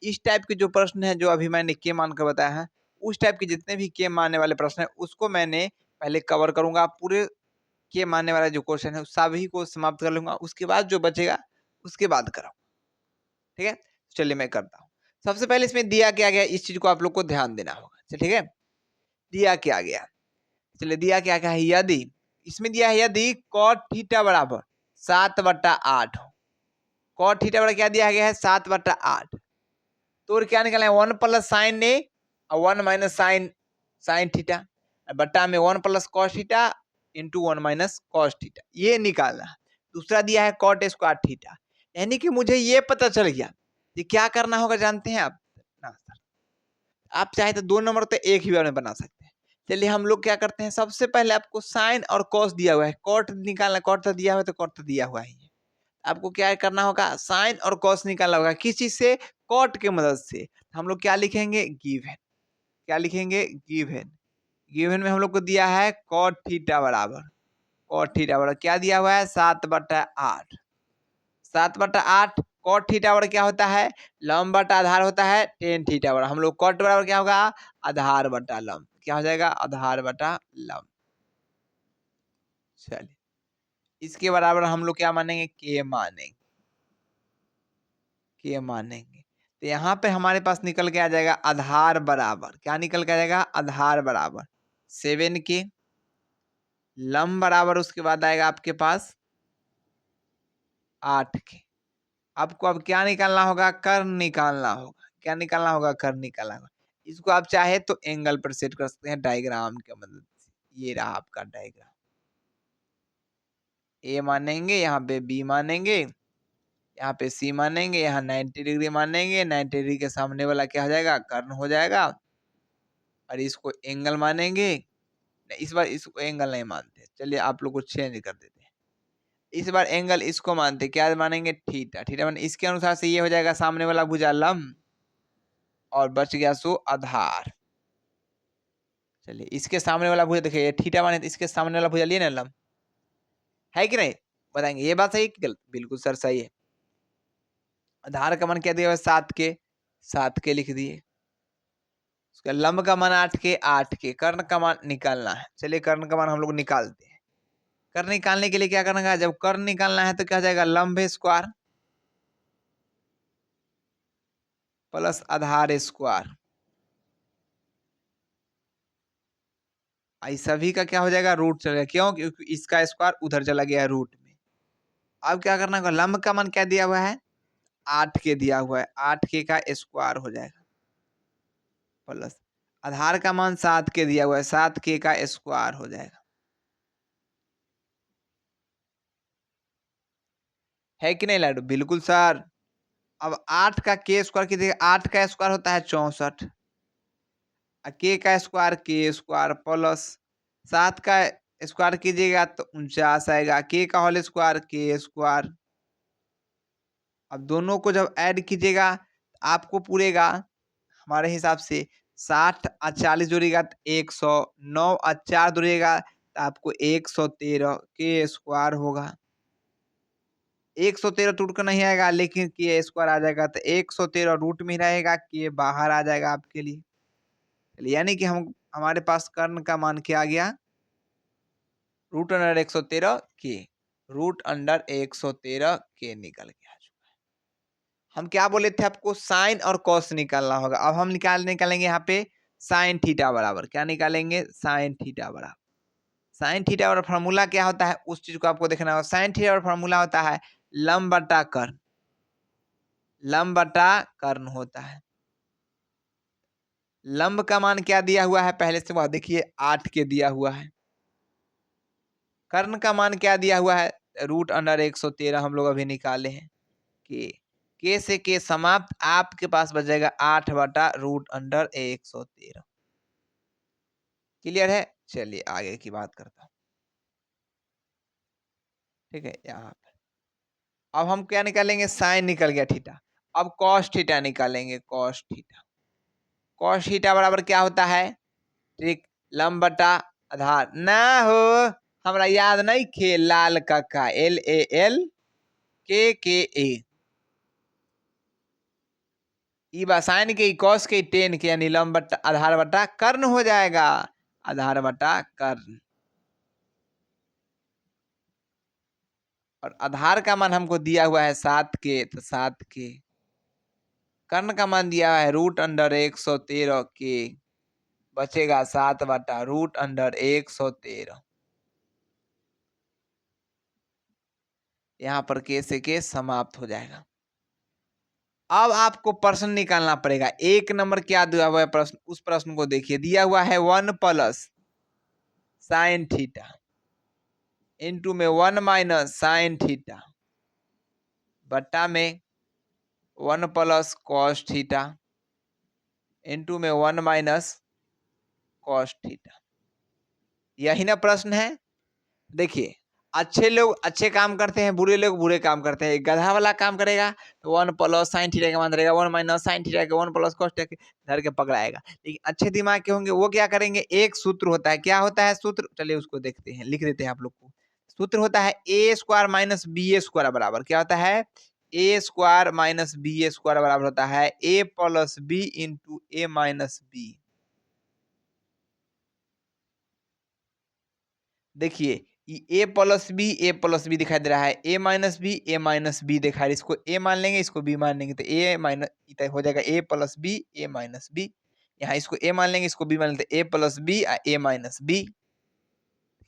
इस टाइप के जो प्रश्न है, जो अभी मैंने के मान कर बताया है, उस टाइप के जितने भी के मानने वाले प्रश्न है, उसको मैंने पहले कवर करूंगा। पूरे के मानने वाला जो क्वेश्चन है सभी को समाप्त कर लूंगा, उसके बाद जो बचेगा उसके बाद कराऊंगा। ठीक है, चलिए मैं करता हूँ। सबसे पहले इसमें दिया क्या गया, इस चीज को आप लोग को ध्यान देना होगा। ठीक है, दिया क्या गया? चलिए दिया क्या क्या है? यदि इसमें दिया है, यदि कॉट थीटा बराबर 7/8 हो। कॉट थीटा बराबर क्या दिया गया है? 7/8। तो क्या निकला है? 1 प्लस साइन ए और 1 माइनस साइन साइन थीटा बट्टा में 1 plus cos theta into 1 minus cos theta, ये निकालना है। दूसरा दिया है कॉट स्क्वायर थीटा। यानी कि मुझे ये पता चल गया कि क्या करना होगा, जानते हैं आप? ना सर, आप चाहे तो 2 नंबर तो एक ही बार में बना सकते हैं। चलिए हम लोग क्या करते हैं, सबसे पहले आपको साइन और कॉस दिया हुआ है, कॉट निकालना। कॉट तो दिया हुआ है तो कॉट तो दिया हुआ ही है। आपको क्या करना होगा? साइन और कॉस निकालना होगा। किस चीज से? कॉट की मदद से। हम लोग क्या लिखेंगे? गिवन। क्या लिखेंगे? गिवन। गिवन में हम लोग को दिया है कॉट थीटा बराबर, कॉट थीटा बराबर क्या दिया हुआ है? 7/8। 7/8 कॉट थीटा बराबर क्या होता है, लंब बटा आधार होता है टेन थीटा बराबर। हम लोग कॉट बराबर क्या होगा, आधार बटा लंब, क्या हो जाएगा, आधार बटा लंब। चलिए इसके बराबर हम लोग क्या मानेंगे, के मानेंगे, के मानेंगे। तो यहाँ पे हमारे पास निकल के आ जाएगा आधार बराबर, क्या निकल के आ जाएगा, आधार बराबर 7 के, लंब बराबर उसके बाद आएगा आपके पास 8 के। आपको अब क्या निकालना होगा, कर्ण निकालना होगा, क्या निकालना होगा, कर्ण निकालना होगा। इसको आप चाहे तो एंगल पर सेट कर सकते हैं डायग्राम की मदद से। ये रहा आपका डायग्राम, ए मानेंगे, यहाँ पे बी मानेंगे, यहाँ पे सी मानेंगे, यहाँ 90 डिग्री मानेंगे, 90 डिग्री के सामने वाला क्या हो जाएगा, कर्ण हो जाएगा। और इसको एंगल मानेंगे, इस बार इसको एंगल नहीं मानते, चलिए आप लोग को चेंज कर देते हैं। इस बार एंगल इसको मानते, क्या मानेंगे, थीटा, थीटा माने इसके अनुसार से ये हो जाएगा सामने वाला भुजा लंब और बच गया सो आधार। चलिए इसके सामने वाला भुजा देखिए, ये थीटा माने तो इसके सामने वाला भुजा लिए ना लंब, है कि नहीं, बताएंगे ये बात सही कि गलत, बिल्कुल सर सही है। आधार का मान क्या दिया हुआ है, 7 के, 7 के लिख दिए। उसका लंब का मान 8 के, 8 के, कर्ण का मान निकालना है। चलिए कर्ण का मान हम लोग निकालते हैं। कर्ण निकालने के लिए क्या करना है, जब कर्ण निकालना है तो क्या हो जाएगा, लंब स्क्वायर प्लस आधार स्क्वायर, इस सभी का क्या हो जाएगा, रूट चलेगा, क्यों, क्योंकि इसका स्क्वायर उधर चला गया रूट में। अब क्या करना होगा, लंब का मान क्या दिया हुआ है, 8 के दिया हुआ है, 8 के का स्क्वायर हो जाएगा प्लस आधार का मान 7 के दिया हुआ है, 7 के का स्क्वायर हो जाएगा, है कि नहीं लाडू, बिल्कुल सर। अब 8 का के स्क्वायर कीजिएगा, 8 का स्क्वायर होता है 64, के का स्क्वायर के स्क्वायर प्लस 7 का स्क्वायर कीजिएगा तो 49 आएगा, के का होल स्क्वायर के स्क्वायर। अब दोनों को जब ऐड कीजिएगा आपको पूरेगा हमारे हिसाब से 60 और 40 जोड़िएगा तो 100, 9 और 4 जोड़िएगा तो आपको 113 के स्क्वायर होगा। 113 टूट कर नहीं आएगा, लेकिन के स्क्वायर आ जाएगा तो 113 रूट में ही रहेगा, के बाहर आ जाएगा आपके लिए। यानी कि हम हमारे पास कर्ण का मान क्या आ गया, रूट अंडर 113 के, रूट अंडर 113 के निकल गया। हम क्या बोले थे आपको, साइन और कॉस निकालना होगा। अब हम निकालेंगे यहाँ पे साइन थीटा बराबर, क्या निकालेंगे, साइन थीटा बराबर, साइन थीटा बराबर फार्मूला क्या होता है उस चीज को आपको देखना होगा। साइन थीटा बराबर फार्मूला होता है लंब बटा कर्ण, लंब बटा कर्ण होता है। लंब का मान क्या दिया हुआ है, पहले से वह देखिए 8 के दिया हुआ है। कर्ण का मान क्या दिया हुआ है, रूट अंडर 113 हम लोग अभी निकाले हैं। के से के समाप्त, आपके पास बच जाएगा 8 बटा रूट अंडर 113। क्लियर है, चलिए आगे की बात करता हूं। ठीक है, यहाँ पर अब हम क्या निकालेंगे, साइन निकल गया थीटा, अब कॉस थीटा निकालेंगे, कॉस थीटा। कॉस थीटा बराबर क्या होता है, ठीक, लंब बटा आधार ना हो, हमरा याद नहीं खे, लाल का LAL के ई बा साइन के कॉस के टेन के, यानी लंब बटा आधार बटा कर्ण हो जाएगा, आधार बटा कर्ण। और आधार का मान हमको दिया हुआ है 7 के, तो 7 के, कर्ण का मान दिया है रूट अंडर 113 के, बचेगा 7 बटा रूट अंडर 113। यहाँ पर के से के समाप्त हो जाएगा। अब आपको प्रश्न निकालना पड़ेगा, 1 नंबर क्या दिया हुआ है प्रश्न, उस प्रश्न को देखिए, दिया हुआ है 1 प्लस साइन थीटा इंटू में 1 माइनस साइन थीटा बट्टा में 1 प्लस कॉस थीटा इंटू में 1 माइनस कॉस थीटा। यही ना प्रश्न है। देखिए अच्छे लोग अच्छे काम करते हैं, बुरे लोग बुरे काम करते हैं। गधा वाला काम करेगा तो 1 प्लस साइन थीटा का मान रहेगा, 1 माइनस साइन थीटा के, 1 प्लस कॉस थीटा के धर के पकड़ाएगा। लेकिन अच्छे दिमाग के होंगे वो क्या करेंगे, एक सूत्र होता है, क्या होता है सूत्र, चलिए उसको देखते हैं, लिख देते हैं आप लोग को। सूत्र होता है ए स्क्वायर माइनस बी स्क्वायर बराबर क्या होता है, ए स्क्वायर माइनस बी ए स्क्वायर बराबर होता है ए प्लस बी इंटू ए माइनस बी। देखिए ए प्लस बी दिखाई दे रहा है, ए माइनस बी दिखाई दे, इसको ए मान लेंगे, इसको बी मान लेंगे, तो ए माइनस हो जाएगा ए प्लस बी ए माइनस बी। यहाँ इसको ए मान लेंगे, इसको बी मान लेंगे, ए प्लस बी ए माइनस बी।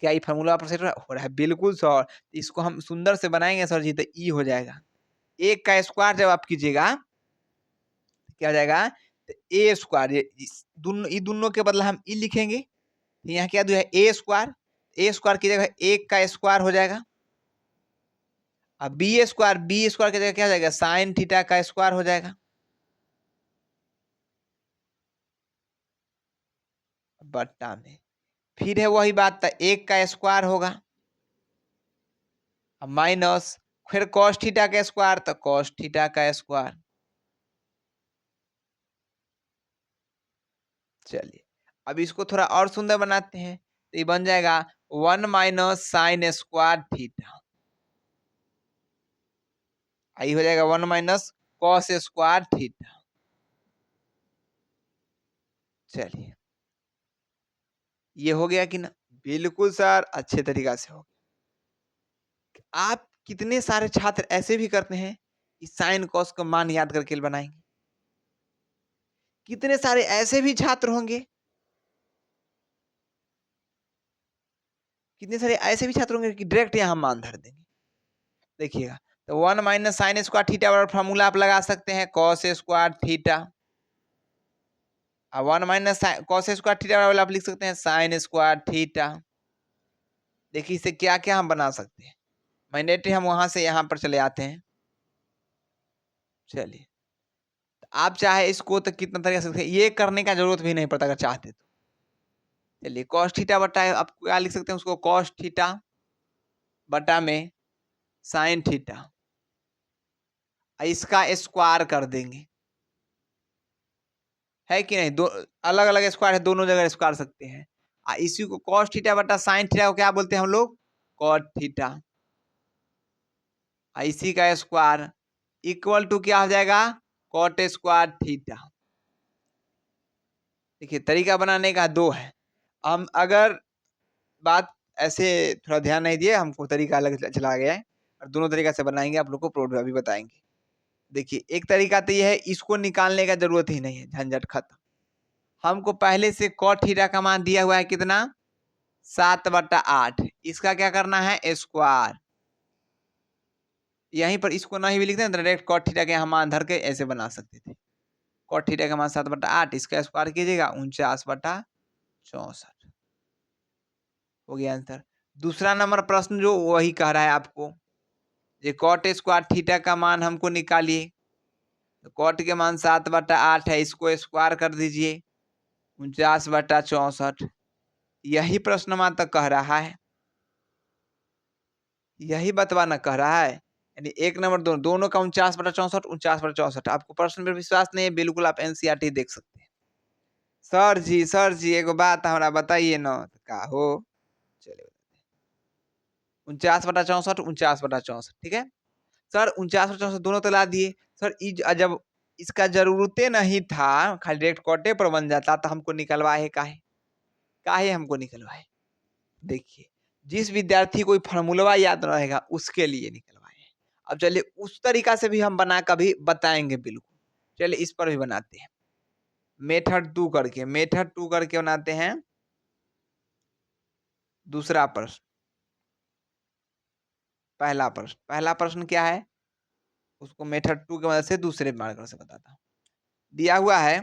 क्या ये फॉर्मूला पर सेट हो रहा है? बिल्कुल सर। इसको हम सुंदर से बनाएंगे सर जी, तो ई हो जाएगा। एक का स्क्वायर जब आप कीजिएगा क्या हो जाएगा? तो ए स्क्वायर, ये दोनों के बदला हम ई लिखेंगे, तो यहाँ क्या दिया है? ए स्क्वायर की जगह एक का स्क्वायर हो जाएगा। अब बी स्क्वायर की जगह क्या हो जाएगा? साइन थीटा का स्क्वायर हो जाएगा। बट्टा में फिर है वही बात, तो एक का स्क्वायर होगा माइनस फिर कॉस थीटा का स्क्वायर, तो कॉस थीटा का स्क्वायर। चलिए अब इसको थोड़ा और सुंदर बनाते हैं, तो ये बन जाएगा 1 माइनस साइन स्क्वायर थीटा। आई हो जाएगा 1 माइनस कॉस स्क्वायर थीटा। चलिए ये हो गया कि ना? बिल्कुल सर, अच्छे तरीका से हो गया। आप कितने सारे छात्र ऐसे भी करते हैं इस साइन कॉस का मान याद करके बनाएंगे, कितने सारे ऐसे भी छात्र होंगे, कितने सारे ऐसे भी छात्र होंगे कि डायरेक्ट यहाँ मान धर देंगे। देखिएगा, तो 1 माइनस साइन स्क्वायर थीटा वाला फॉर्मूला आप लगा सकते हैं कॉस स्क्वायर थीटा, और 1 माइनस कॉस स्क्वायर थीटा वाला आप लिख सकते हैं साइन स्क्वायर थीटा। देखिए इसे क्या क्या हम बना सकते हैं, मैंडेटरी हम वहां से यहाँ पर चले आते हैं। चलिए आप चाहे इसको तो कितना तरीका से ये करने का जरूरत भी नहीं पड़ता अगर चाहते तो। चलिए कॉस थीटा बटा आप क्या लिख सकते हैं उसको, कॉस थीटा बटा में साइन थीटा, इसका स्क्वायर कर देंगे, है कि नहीं? दो अलग अलग स्क्वायर है, दोनों जगह स्क्वायर सकते हैं। इसी को कॉस थीटा बटा साइन थीटा को क्या बोलते हैं हम लोग? Cot theta. इसी का स्क्वायर इक्वल टू क्या हो जाएगा? Cot square theta. देखिए तरीका बनाने का दो है, हम अगर बात ऐसे थोड़ा ध्यान नहीं दिए, हमको तरीका अलग चला गया है, और दोनों तरीका से बनाएंगे, आप लोग को प्रोड अभी बताएंगे। देखिए एक तरीका तो ये है, इसको निकालने का जरूरत ही नहीं है, झंझट खत्म। हमको पहले से कॉट थीटा का मान दिया हुआ है कितना? 7/8। इसका क्या करना है? स्क्वायर। यहीं पर इसको नहीं भी लिखते हैं, डायरेक्ट कॉट थीटा के यहाँ मान धर के ऐसे बना सकते थे। कॉट थीटा का मान 7/8, इसका स्क्वायर कीजिएगा 49/64 हो गया आंसर। दूसरा नंबर प्रश्न जो वही कह रहा है आपको, ये कॉट स्क्वायर थीटा का मान हमको निकालिए, तो कॉट के मान 7/8 है, इसको स्क्वायर कर दीजिए 49/64। यही प्रश्न मात्र कह रहा है, यही बतवाना कह रहा है, यानी एक नंबर दोनों का 49/64। आपको प्रश्न पर विश्वास नहीं है, बिल्कुल आप एनसीईआरटी देख सकते हैं। सर जी एगो बात हमारा बताइए न, का हो? चलिए 49/64, ठीक है सर। 49/64 दोनों तो ला दिए सर, जब इसका जरूरते नहीं था, खाली डायरेक्ट कॉटे पर बन जाता, तो हमको निकलवाए काहे? काहे हमको निकलवाए? देखिए जिस विद्यार्थी को फार्मूला याद रहेगा उसके लिए निकलवाए हैं। अब चलिए उस तरीका से भी हम बना कभी बताएंगे बिल्कुल। चलिए इस पर भी बनाते हैं, मेथड टू करके बनाते हैं। दूसरा प्रश्न, पहला प्रश्न क्या है, उसको मेथड टू की मदद से दूसरे मार्कर से बताता हूँ। दिया हुआ है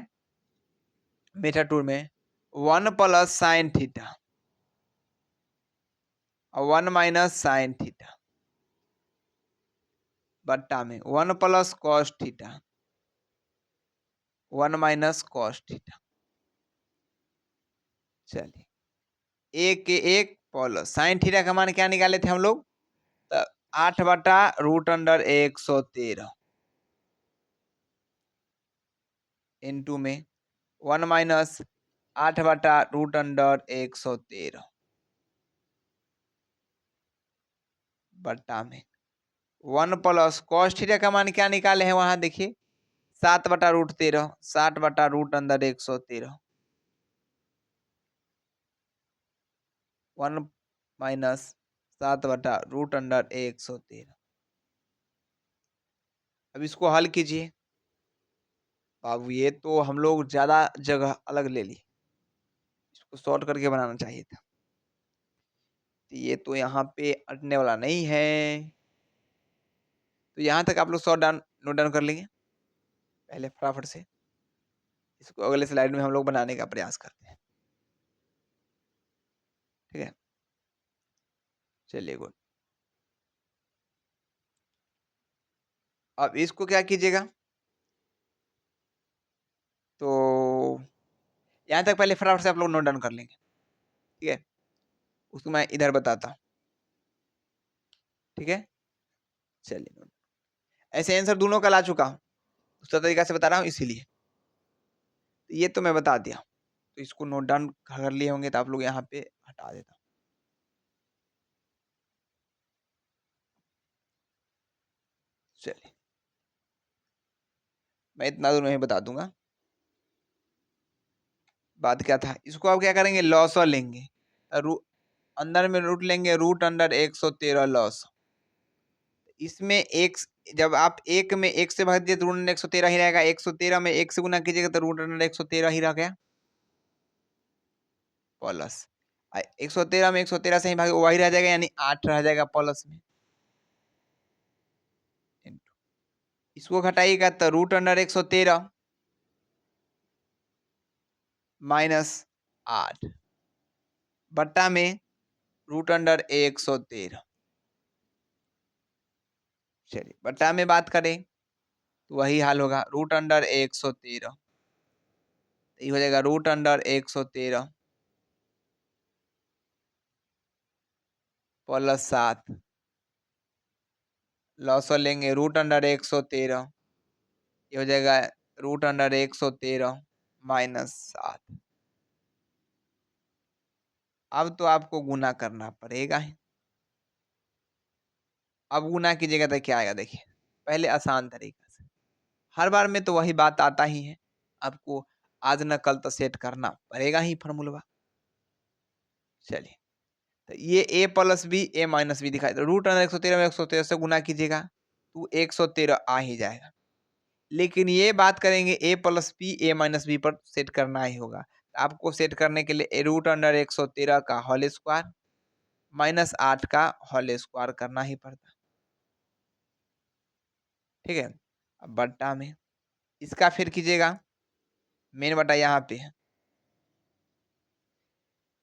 मेथड टू में 1 प्लस साइन थीटा और 1 माइनस साइन थीटा बट्टा में 1 plus cos theta 1 minus cos theta. चलिए एक के एक प्लस साइन थीटा का मान क्या निकाले थे हम लोग? 8/√113 इंटू में 1 माइनस 8/√113 बट्टा में 1 प्लस cos थीटा का मान क्या निकाले हैं वहां देखिए 7/√13 60/√113 1 माइनस 7/√113। अब इसको हल कीजिए। अब ये तो हम लोग ज्यादा जगह अलग ले ली, इसको शॉर्ट करके बनाना चाहिए था। तो ये तो यहाँ पे अटने वाला नहीं है, तो यहाँ तक आप लोग शॉर्ट डाउन नोट डाउन कर लेंगे पहले फटाफट से। इसको अगले स्लाइड में हम लोग बनाने का प्रयास करते हैं, ठीक है। चलिए गुड। अब इसको क्या कीजिएगा, तो यहाँ तक पहले फटाफट से आप लोग नोट डाउन कर लेंगे, ठीक है। उसको मैं इधर बताता हूँ, ठीक है। चलिए ऐसे आंसर दोनों का ला चुका हूँ, दूसरा तरीका से बता रहा हूँ इसीलिए। ये तो मैं बता दिया, तो इसको नोट डाउन कर लिए होंगे, तो आप लोग यहाँ पे हटा देता हूँ। चलिए मैं इतना दोनों ही बता दूंगा। बात क्या था, इसको आप क्या करेंगे, लॉस लेंगे, अंदर में रूट लेंगे, √113 लॉस। इसमें एक, जब आप एक में एक से भाग दिए तो √113 ही रहेगा, 113 में एक से गुना कीजिएगा तो √113 ही रह गया प्लस। 113 में 113 से ही भागे वही रह जाएगा, यानी 8 रह जाएगा प्लस में। इसको घटाइएगा तो √113 माइनस 8 बट्टा में √113। चलिए बट्टा में बात करें तो वही हाल होगा, √113 ये हो जाएगा √113 प्लस 7 लॉस लेंगे √113 ये हो जाएगा √113 माइनस 7। अब तो आपको गुना करना पड़ेगा ही। अब गुना कीजिएगा तो क्या आएगा देखिए, पहले आसान तरीका से, हर बार में तो वही बात आता ही है, आपको आज न कल तो सेट करना पड़ेगा ही फॉर्मूला। चलिए तो ये a plus B a minus B दिखाई, तो √113 में 113 से गुना कीजिएगा तो 113 आ ही जाएगा। लेकिन ये बात करेंगे a plus B a minus B पर सेट करना ही होगा, तो आपको सेट करने के लिए √113 का होल स्क्वायर माइनस 8 का होल स्क्वायर करना ही पड़ता, ठीक है। अब बट्टा में इसका फिर कीजिएगा, मेन बट्टा यहाँ पे है,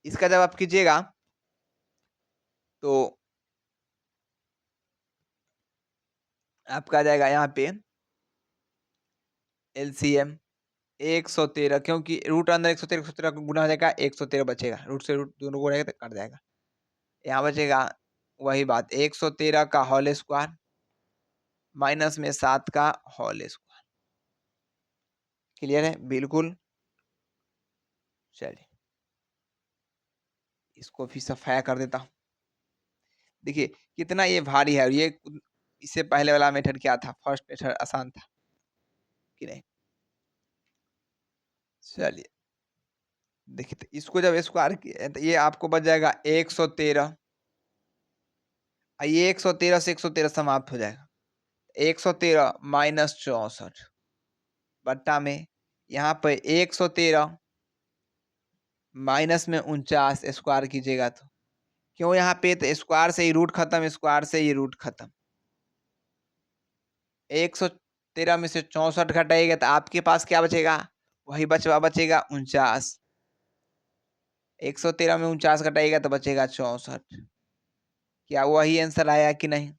इसका जब आप कीजिएगा तो आपका आ जाएगा यहाँ पे एलसीएम 113, क्योंकि रूट अंदर 113 का गुना हो जाएगा, 113 बचेगा, रूट से रूट दोनों को रहेगा तो कट जाएगा, यहाँ बचेगा वही बात 113 का होल स्क्वायर माइनस में 7 का होल स्क्वायर। क्लियर है बिल्कुल। चलिए इसको फिर सफाया कर देता हूँ। देखिए कितना ये भारी है, और ये इससे पहले वाला मेथड क्या था, फर्स्ट मेथड आसान था कि नहीं। चलिए देखिए तो इसको जब स्क्वायर किया तो ये आपको बच जाएगा 113, ये 113 से 113 समाप्त हो जाएगा, 113 माइनस 64 बट्टा में यहाँ पे 113 माइनस में 49 स्क्वायर कीजिएगा तो, क्यों यहाँ पे, तो स्क्वायर से ही रूट खत्म, स्क्वायर से ही रूट खत्म, 113 में से 64 घटाइएगा तो आपके पास क्या बचेगा, वही बचेगा 49, 113 में 49 घटाइएगा तो बचेगा 64। क्या वही आंसर आया कि नहीं,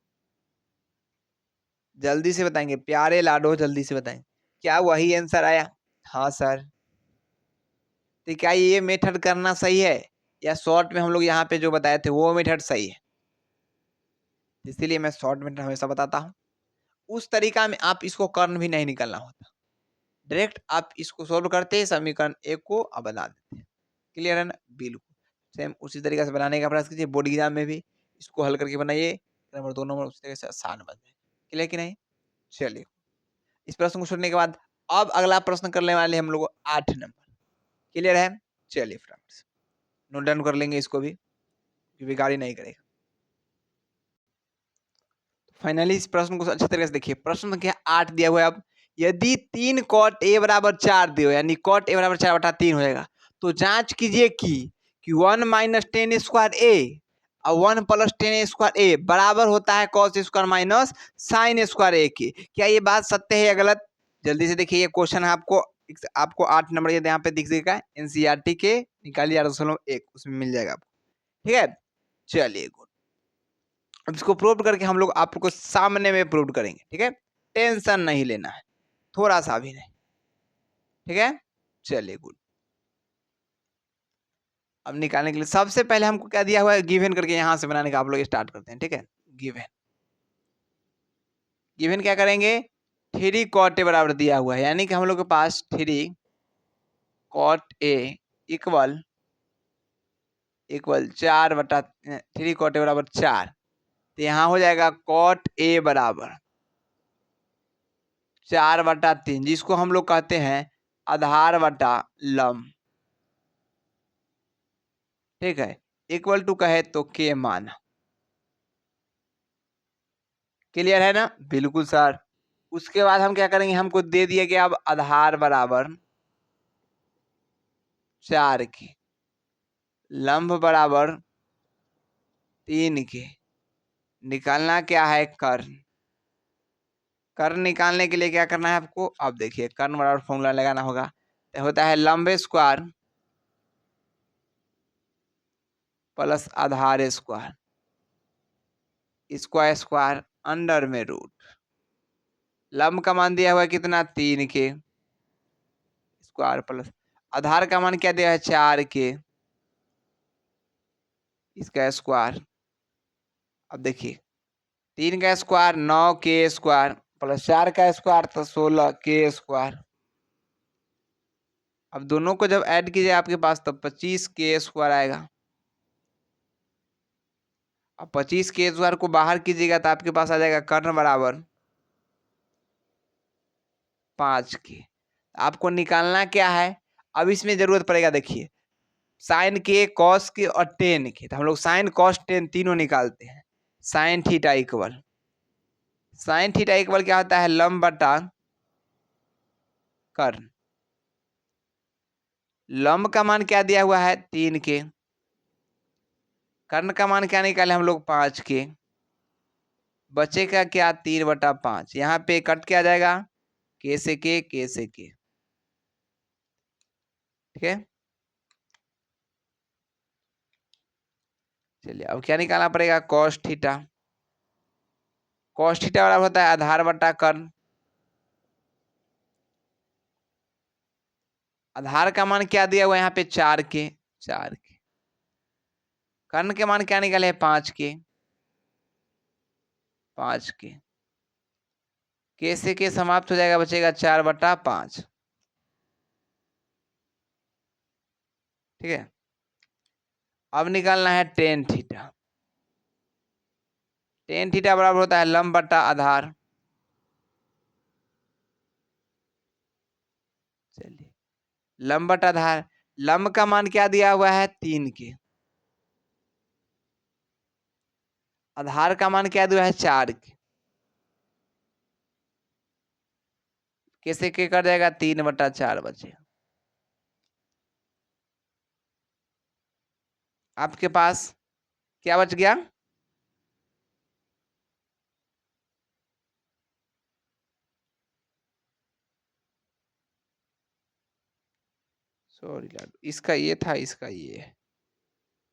जल्दी से बताएंगे प्यारे लाडो, जल्दी से बताएं क्या वही आंसर आया। हाँ सर, तो क्या ये मेथड करना सही है, या शॉर्ट में हम लोग यहाँ पे जो बताए थे वो मेथड सही है, इसीलिए मैं शॉर्ट मेथड हमेशा बताता हूँ। उस तरीका में आप इसको कर्ण भी नहीं निकलना होता, डायरेक्ट आप इसको सोल्व करते हैं, समीकरण एक को अब बना देते हैं। क्लियर है ना, बिल्कुल सेम उसी तरीके से बनाने का प्रयास कीजिए, बोर्ड एग्जाम में भी इसको हल करके बनाइए, नंबर 2 नंबर उसी तरह से आसान बन जाए। क्लियर कि नहीं? चलिए, इस प्रश्न को सुनने के बाद अब अगला प्रश्न करने वाले हम लोग 8 नंबर। क्लियर है? चलिए फ्रेंड्स, नोट डाउन कर लेंगे इसको भी, क्योंकि गाड़ी नहीं करेगा। फाइनली इस प्रश्न को अच्छी तरह से देखिए। प्रश्न संख्या 8 दिया हुआ है। अब यदि 3 cot a बराबर 4 दिया हो, यानी cot a बराबर 4/3 हो जाएगा, तो जांच कीजिए कि 1 माइनस टेन स्क्वायर ए और 1 प्लस टेन स्क्वायर ए बराबर होता है cos square minus sine square A के। क्या ये बात सत्य है या गलत? जल्दी से देखिए, ये क्वेश्चन है आपको 8 नंबर ये यहाँ पे दिख जाएगा, एनसीईआरटी के निकालिए 8.1 उसमें मिल जाएगा आपको। ठीक है, चलिए गुड। अब इसको प्रूव करके हम लोग आपको सामने में प्रूव करेंगे। ठीक है, टेंशन नहीं लेना है, थोड़ा सा भी नहीं। ठीक है, चलिए गुड। अब निकालने के लिए सबसे पहले हमको क्या दिया हुआ है, गिवन करके यहां से बनाने का आप लोग स्टार्ट करते हैं। ठीक है, गिवन गिवन क्या करेंगे, 3 cot a बराबर दिया हुआ है, यानी कि हम लोग के पास 3 cot a equal 3 cot a बराबर 4। तो यहाँ हो जाएगा cot a बराबर 4/3, जिसको हम लोग कहते हैं आधार बटा लंब। ठीक है, इक्वल टू कहे तो के मान। क्लियर है ना? बिल्कुल सर। उसके बाद हम क्या करेंगे, हमको दे दिया गया अब आधार बराबर 4 के, लंब बराबर 3 के, निकालना क्या है कर्ण। कर्ण निकालने के लिए क्या करना है आपको, अब देखिए कर्ण बराबर फॉर्मूला लगाना होगा, तो होता है लंब स्क्वायर प्लस आधार स्क्वायर, स्क्वायर स्क्वायर अंडर में रूट। लंब का मान दिया हुआ है कितना, 3 के, स्क्वायर प्लस आधार का मान क्या दिया है, 4 के, इसका स्क्वायर। अब देखिए 3 का स्क्वायर 9 के स्क्वायर प्लस 4 का स्क्वायर तो 16 के स्क्वायर। अब दोनों को जब ऐड कीजिए आपके पास तो 25 के स्क्वायर आएगा। अब 25 के स्क्वायर को बाहर कीजिएगा तो आपके पास आ जाएगा कर्ण बराबर 5 के। आपको निकालना क्या है, अब इसमें जरूरत पड़ेगा, देखिए साइन के, कॉस के और टेन के, तो हम लोग साइन कॉस टेन तीनों निकालते हैं। साइन थीटा इक्वल क्या होता है, लंब बटा कर्ण। लंब का मान क्या दिया हुआ है, 3 के, कर्ण का मान क्या निकाले हम लोग, 5 के, बचेगा क्या 3/5। यहाँ पे कट क्या जाएगा, के से के। ठीक है, चलिए अब क्या निकालना पड़ेगा, कॉस थीटा। कॉस थीटा बराबर होता है आधार बटा कर्ण। आधार का मान क्या दिया हुआ है यहाँ पे, 4 के। कर्ण के मान क्या निकाले, 5 के। के से के समाप्त हो जाएगा, बचेगा 4/5। ठीक है, अब निकालना है टेन थीटा। टेन थीटा बराबर होता है लंब बटा आधार। चलिए लंब बटा आधार, लंब का मान क्या दिया हुआ है, 3 के, आधार का मान क्या दिया है, 4 के, कैसे के कर जाएगा, 3/4 बचे। आपके पास क्या बच गया, सॉरी लाडू, इसका ये था, इसका ये है,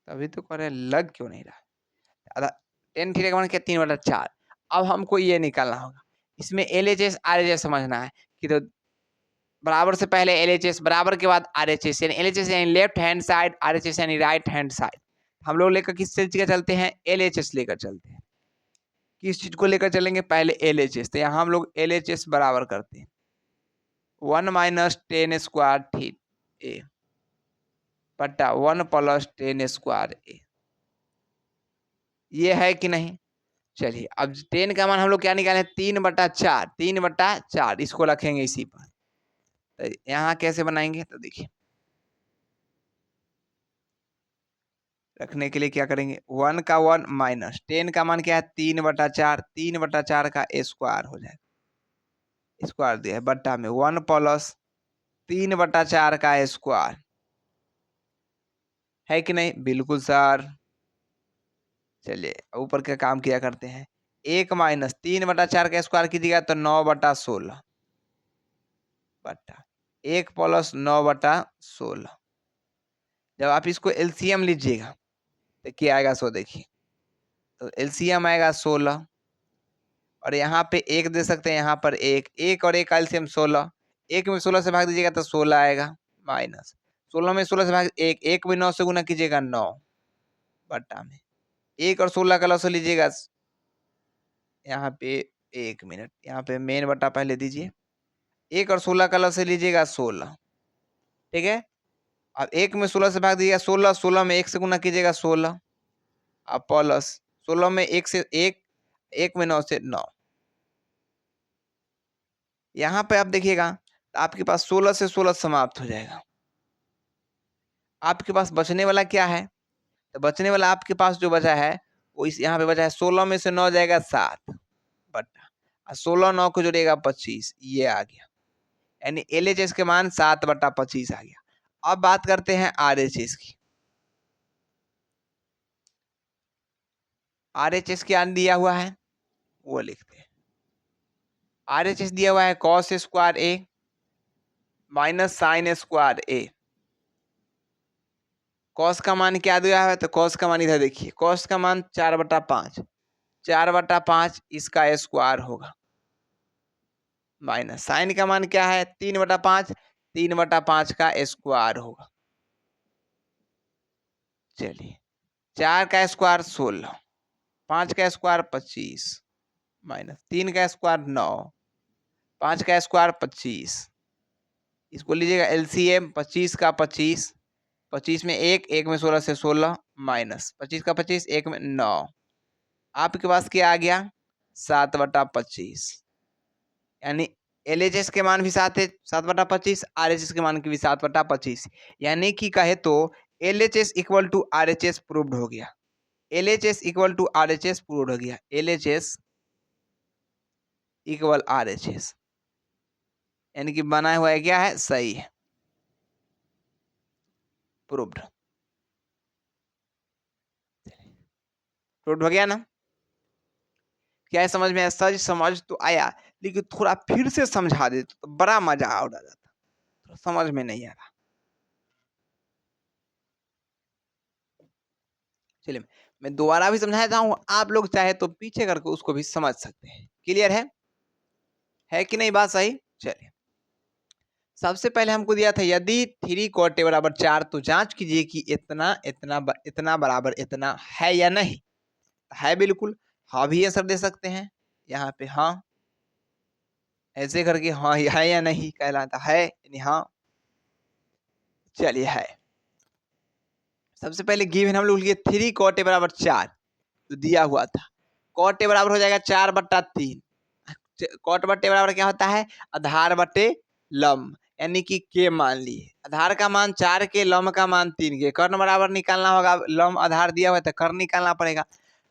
तभी तो करे लग क्यों नहीं रहा। आधा टेन थीटा का मान क्या, 3/4। अब हमको ये निकालना होगा, इसमें LHS RHS समझना है कि तो बराबर से पहले LHS, बराबर के बाद RHS, यानी LHS यानी लेफ्ट हैंड साइड, RHS यानी राइट हैंड साइड। हम लोग लेकर किस चीज का चलते हैं, LHS लेकर चलते हैं। किस चीज को लेकर चलेंगे, पहले LHS, तो यहाँ हम लोग LHS बराबर करते हैं 1 माइनस टेन स्क्वायर थीटा ए बटा 1 प्लस टेन स्क्वायर ए। ये है कि नहीं, चलिए अब टेन का मान हम लोग क्या निकाले, 3/4, 3/4 इसको रखेंगे इसी पर। तो यहाँ कैसे बनाएंगे, तो देखिए रखने के लिए क्या करेंगे, 1 का 1 माइनस 10 का मान क्या है 3/4, 3/4 का स्क्वायर हो जाएगा, स्क्वायर दिया है बट्टा में 1 प्लस 3/4 का स्क्वायर, है कि नहीं, बिल्कुल सर। चलिए ऊपर का काम किया करते हैं, 1 माइनस 3/4 का स्क्वायर कीजिएगा तो 9/16 बट्टा 1 प्लस 9/16। जब आप इसको एलसीएम लीजिएगा तो क्या आएगा, सो देखिए, तो एलसीएम आएगा 16 और यहाँ पे 1 दे सकते हैं, यहाँ पर 1, 1 और 1 का एलसीएम 16, 1 में 16 से भाग दीजिएगा तो 16 आएगा, माइनस 16 में 16 से भाग 1, 1 में 9 से गुना कीजिएगा 9 बट्टा में 1 और 16 का लॉस लीजिएगा, यहाँ पे 1 मिनट, यहाँ पे मेन बट्टा पहले दीजिए, 1 और 16 का लॉस लीजिएगा 16, ठीक है। अब 1 में 16 से भाग दीजिएगा 16, 16 में 1 से गुना कीजिएगा 16, अब प्लस 16 में 1 से 1, 1 में 9 से 9, यहाँ पे आप देखिएगा तो आपके पास 16 से 16 समाप्त हो जाएगा, आपके पास बचने वाला क्या है, तो बचने वाला आपके पास जो बचा है वो इस यहाँ पे बचा है, 16 में से 9 जाएगा 7 बट्टा 16 9 को जोड़ेगा 25, ये आ गया, यानी LHS के मान 7/25 आ गया। अब बात करते हैं RHS की, RHS क्या दिया हुआ है वो लिखते हैं, RHS दिया हुआ है cos square A minus sine square A। Cos का मान क्या दिया है, तो कॉस का मान इधर देखिए, कॉस का मान 4/5, 4/5 इसका स्क्वायर होगा, माइनस साइन का मान क्या है 3/5, 3/5 का स्क्वायर होगा। चलिए 4 का स्क्वायर 16, 5 का स्क्वायर 25, माइनस 3 का स्क्वायर 9, 5 का स्क्वायर 25, इसको लीजिएगा एलसीएम 25 का 25, 25 में 1, 1 में 16 से 16, माइनस 25 का 25, 1 में 9, आपके पास क्या आ गया 7/25, यानी LHS के मान भी 7 है, 7/25, RHS के मान की भी 7/25, यानी कि कहे तो LHS equal to RHS proved हो गया, LHS equal to RHS proved हो गया, LHS इक्वल RHS, यानी कि बना हुआ है क्या है, सही है, प्रूव्ड, प्रूव्ड हो गया ना। क्या है समझ में आया, सच समझ तो आया, लेकिन थोड़ा फिर से समझा दे तो बड़ा मजा आ जाता, तो समझ में नहीं आ रहा। चलिए मैं दोबारा भी समझाता हूँ, आप लोग चाहे तो पीछे करके उसको भी समझ सकते हैं, क्लियर है कि नहीं बात सही। चलिए सबसे पहले हमको दिया था यदि 3 कोटे बराबर 4 तो जांच कीजिए कि इतना इतना इतना बराबर इतना है या नहीं, है बिल्कुल, हाँ भी आंसर दे सकते हैं, यहाँ पे हाँ, ऐसे करके हाँ है या नहीं कहलाता है, यानी हाँ। चलिए है, सबसे पहले गिवन हम लोग लिए 3 कोटे बराबर 4 तो दिया हुआ था, कोटे बराबर हो जाएगा 4/3, कोट बट्टे बराबर क्या होता है, आधार बट्टे लंब, यानी कि के मान लिए, आधार का मान 4 के, लंब का मान 3 के, कर्ण बराबर निकालना होगा, लंब आधार दिया हुआ है तो कर्ण निकालना पड़ेगा,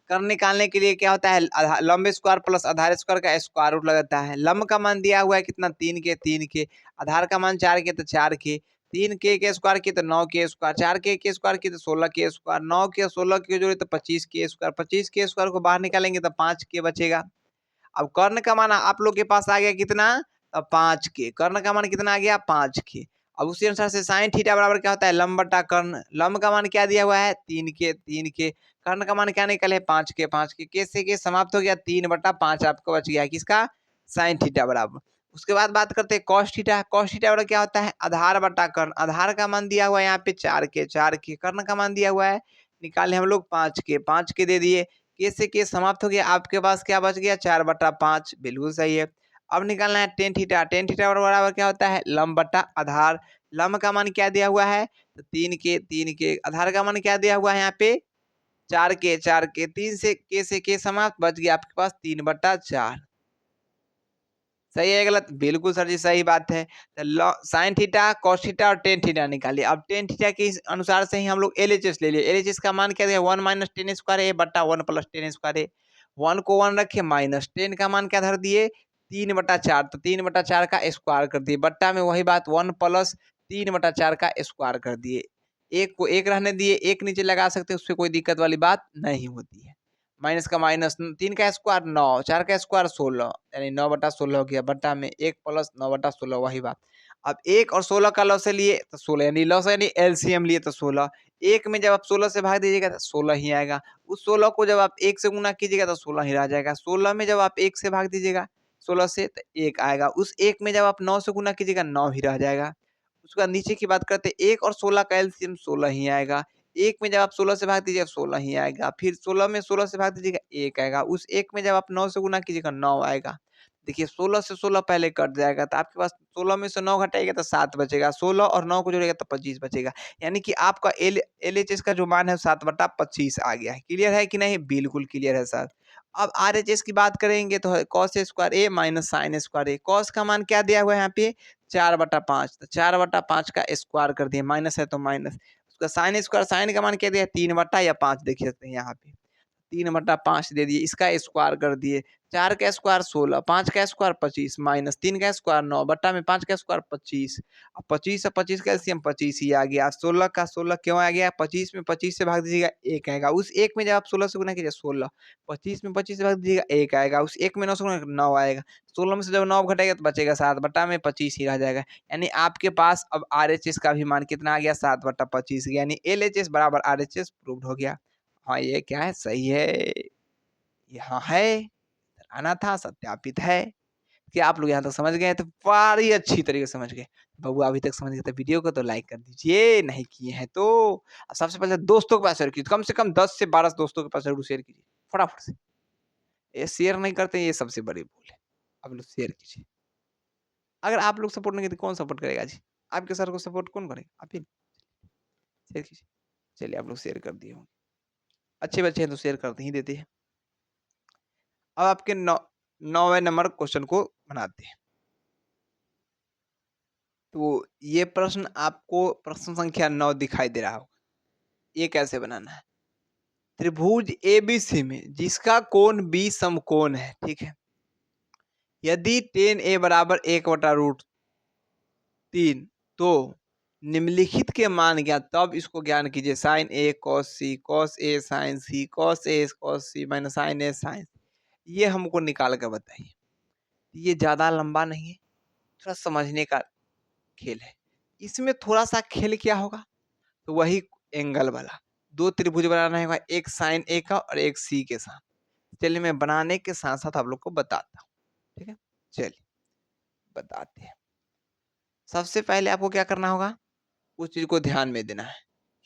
कर्ण निकालने के लिए क्या होता है, लंब स्क्वायर प्लस आधार स्क्वायर का स्क्वायर रूट लगता है, लंब का मान दिया हुआ है कितना 3 के, 3 के, आधार का मान 4 के तो 4 के, 3 के स्क्वायर की तो 9 के स्क्वायर, 4 के स्क्वायर की तो 16 के स्क्वायर, 9 के 16 के जोड़े तो 25 के स्क्वायर, 25 के स्क्वायर को बाहर निकालेंगे तो 5 के बचेगा। अब कर्ण का मान आप लोग के पास आ गया कितना, 5 के, कर्ण का मान कितना आ गया 5 के। अब उसी अनुसार से साइन थीटा बराबर क्या होता है, लंब बटा कर्ण, लंब का मान क्या दिया हुआ है 3 के, 3 के, कर्ण का मान क्या निकले 5 के, 5 के, कैसे के समाप्त हो गया 3/5 आपको बच गया किसका, साइन थीटा बराबर। उसके बाद बात करते हैं कॉस थीटा, कॉस थीटा बराबर क्या होता है, आधार बटा कर्ण, आधार का मान दिया हुआ है यहाँ पे 4 के, 4 के, कर्ण का मान दिया हुआ है निकाले हम लोग 5 के, 5 के दे दिए, कैसे के समाप्त हो गया, आपके पास क्या बच गया 4/5, बिल्कुल सही है। अब निकालना है टेन थीटा, टेन थीटा बराबर क्या होता है लंब बटा आधार, लंब का मान क्या दिया हुआ है तो 3 के, 3 के, आधार का मान क्या दिया हुआ है यहाँ पे 4 के 3 से के समाप्त, बच गया आपके पास 3/4। सही है गलत? बिल्कुल सर जी सही बात है। तो साइन थीटा, कॉस थीटा और टेन थीटा निकालिए। अब टेन थीटा के अनुसार से ही हम लोग एलएचएस ले लिए। एलएचएस का मान क्या दिया? 1 माइनस टेन स्क्वायर ए बट्टा 1 प्लस टेन स्क्वायर ए। 1 को 1 रखे, माइनस 10 का मान क्या धर दिए? 3/4। तो 3/4 का स्क्वायर कर दिए, बट्टा में वही बात 1 प्लस 3/4 का स्क्वायर कर दिए। एक को एक रहने दिए, एक नीचे लगा सकते, उससे कोई दिक्कत वाली बात नहीं होती है। माइनस का माइनस, 3 का स्क्वायर 9, 4 का स्क्वायर 16, यानी 9/16 हो गया, बट्टा में 1 प्लस 9/16 वही बात। अब 1 और 16 का लॉस लिए तो 16, यानी लॉस यानी एलसीएम लिए तो 16। 1 में जब आप 16 से भाग दीजिएगा तो 16 ही आएगा। उस 16 को जब आप 1 से गुना कीजिएगा तो 16 ही रह जाएगा। 16 में जब आप 1 से भाग दीजिएगा 16 से तो 1 आएगा। उस 1 में जब आप 9 से गुना कीजिएगा 9 ही रह जाएगा। उसके बाद नीचे की बात करते हैं, 1 और 16 का एलसीएम 16 ही आएगा। 1 में जब आप 16 से भाग दीजिएगा 16 ही आएगा। फिर 16 में 16 से भाग दीजिएगा 1 आएगा। उस 1 में जब आप 9 से गुना कीजिएगा 9 आएगा। देखिए 16 से 16 पहले कट जाएगा तो आपके पास 16 में से 9 घटाइएगा तो 7 बचेगा। 16 और 9 को जोड़िएगा तो 25 बचेगा। यानी कि आपका एलएचएस का जो मान है 7/25 आ गया है। क्लियर है कि नहीं? बिल्कुल क्लियर है सर। अब आरएचएस की बात करेंगे तो है कॉस स्क्वायर ए माइनस साइन स्क्वायर ए। कॉस का मान क्या दिया हुआ है यहाँ पे? 4/5। तो 4/5 का स्क्वायर कर दिए, माइनस है तो माइनस। उसका साइन स्क्वायर, साइन का मान क्या दिया? 3/5 देख सकते हैं यहाँ पे। 3/5 दे दिए, इसका स्क्वायर कर दिए। 4 का स्क्वायर 16, 5 का स्क्वायर 25, माइनस 3 का स्क्वायर 9, बट्टा में 5 का स्क्वायर 25। अब 25 और 25 का एलसीएम 25 ही आ गया। 16 का 16 क्यों आ गया? 25 में 25 से भाग दीजिएगा 1 आएगा। उस 1 में जब आप 16 से गुना कीजिए 16, 25 में 25 से भाग दीजिएगा 1 आएगा। उस 1 में 9 से गुना 9 आएगा। 16 में से जब 9 घटाएगा तो बचेगा 7, बट्टा में 25 ही रह जाएगा। यानी आपके पास अब आरएचएस का भी मान कितना आ गया? 7/25, यानी एलएचएस बराबर आरएचएस प्रूव्ड हो गया। हाँ, ये क्या है? सही है। यहाँ है, आना था, सत्यापित है। कि आप लोग यहाँ तक समझ गए हैं तो बड़ी अच्छी तरीके से समझ गए। बबुआ अभी तक समझ गए तो वीडियो को तो लाइक कर दीजिए, नहीं किए हैं तो सबसे पहले दोस्तों के पास शेयर कीजिए। कम से कम 10 से 12 दोस्तों के पास जरूर शेयर कीजिए, फटाफट से। ये शेयर नहीं करते, ये सबसे बड़ी भूल है। आप लोग शेयर कीजिए। अगर आप लोग सपोर्ट नहीं करते कौन सपोर्ट करेगा जी? आपके सर को सपोर्ट कौन करेगा? आप ही। शेयर कीजिए। चलिए आप लोग शेयर कर दिए होंगे। अच्छे बच्चे हैं तो शेयर करते ही देते हैं। अब आपके 9वें नंबर क्वेश्चन को बनाते हैं। तो ये प्रश्न आपको प्रश्न संख्या 9 दिखाई दे रहा होगा। ये कैसे बनाना है? त्रिभुज एबीसी में जिसका कोण बी समकोण है, ठीक है। यदि tan a बराबर 1/√3 तो निम्नलिखित के मान ज्ञात, तब इसको ज्ञान कीजिए। Sign A cos C, cos A sign C, cos A cos C minus sign A sign, ये हमको निकाल कर बताइए। ये ज्यादा लंबा नहीं है, थोड़ा समझने का खेल है। इसमें थोड़ा सा खेल क्या होगा? तो वही एंगल वाला, 2 त्रिभुज बनाना है, एक साइन ए का और एक सी के साथ। चलिए मैं बनाने के साथ साथ आप लोग को बताता हूँ, ठीक है। चलिए बताते हैं। सबसे पहले आपको क्या करना होगा? उस चीज को ध्यान में देना है।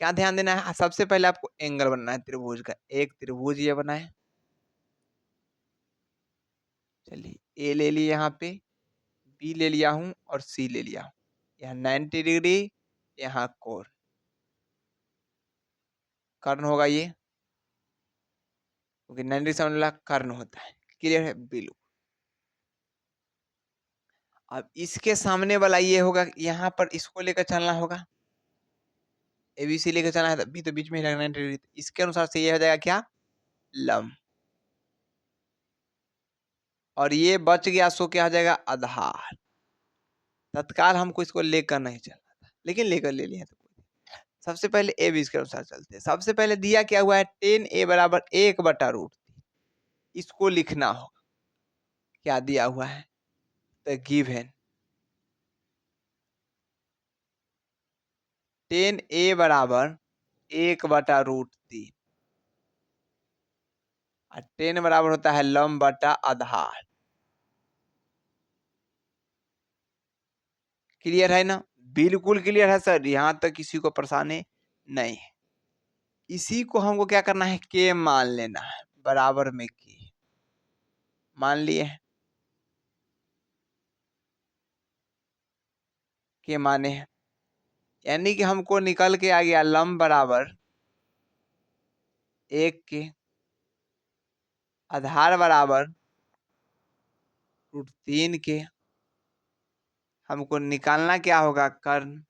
क्या ध्यान देना है? सबसे पहले आपको एंगल बनना है त्रिभुज का। एक त्रिभुज ये बना है, चलिए ए ले लिया यहाँ पे, बी ले लिया हूँ और सी ले लिया हूँ। यहाँ 90 डिग्री, यहाँ कोण, कर्ण होगा ये, क्योंकि 97 वाला कर्ण होता है। क्लियर है? बिल्कुल। अब इसके सामने वाला ये होगा, यहाँ पर इसको लेकर चलना होगा। एबीसी लेकर चलना है, बी तो बीच में ही लगना है। इसके अनुसार से ये हो जाएगा क्या? लंब। और ये बच गया, सो क्या हो जाएगा? आधार। तत्काल हमको इसको लेकर नहीं चलना था, लेकिन लेकर ले लिया तो कोई। सबसे पहले ए बी के अनुसार चलते हैं। सबसे पहले दिया क्या हुआ है? tan a बराबर 1/√3। इसको लिखना होगा। क्या दिया हुआ है? द गिवन tan a बराबर 1/√3 और tan बराबर होता है लंब बटा आधार। क्लियर है ना? बिल्कुल क्लियर है सर, यहाँ तक किसी को परेशानी नहीं है। इसी को हमको क्या करना है? के मान लेना है, बराबर में के मान लिए हैं, के माने हैं। यानी कि हमको निकल के आ गया लंब बराबर 1 के आधार बराबर √3 के। हमको निकालना क्या होगा? कर्ण।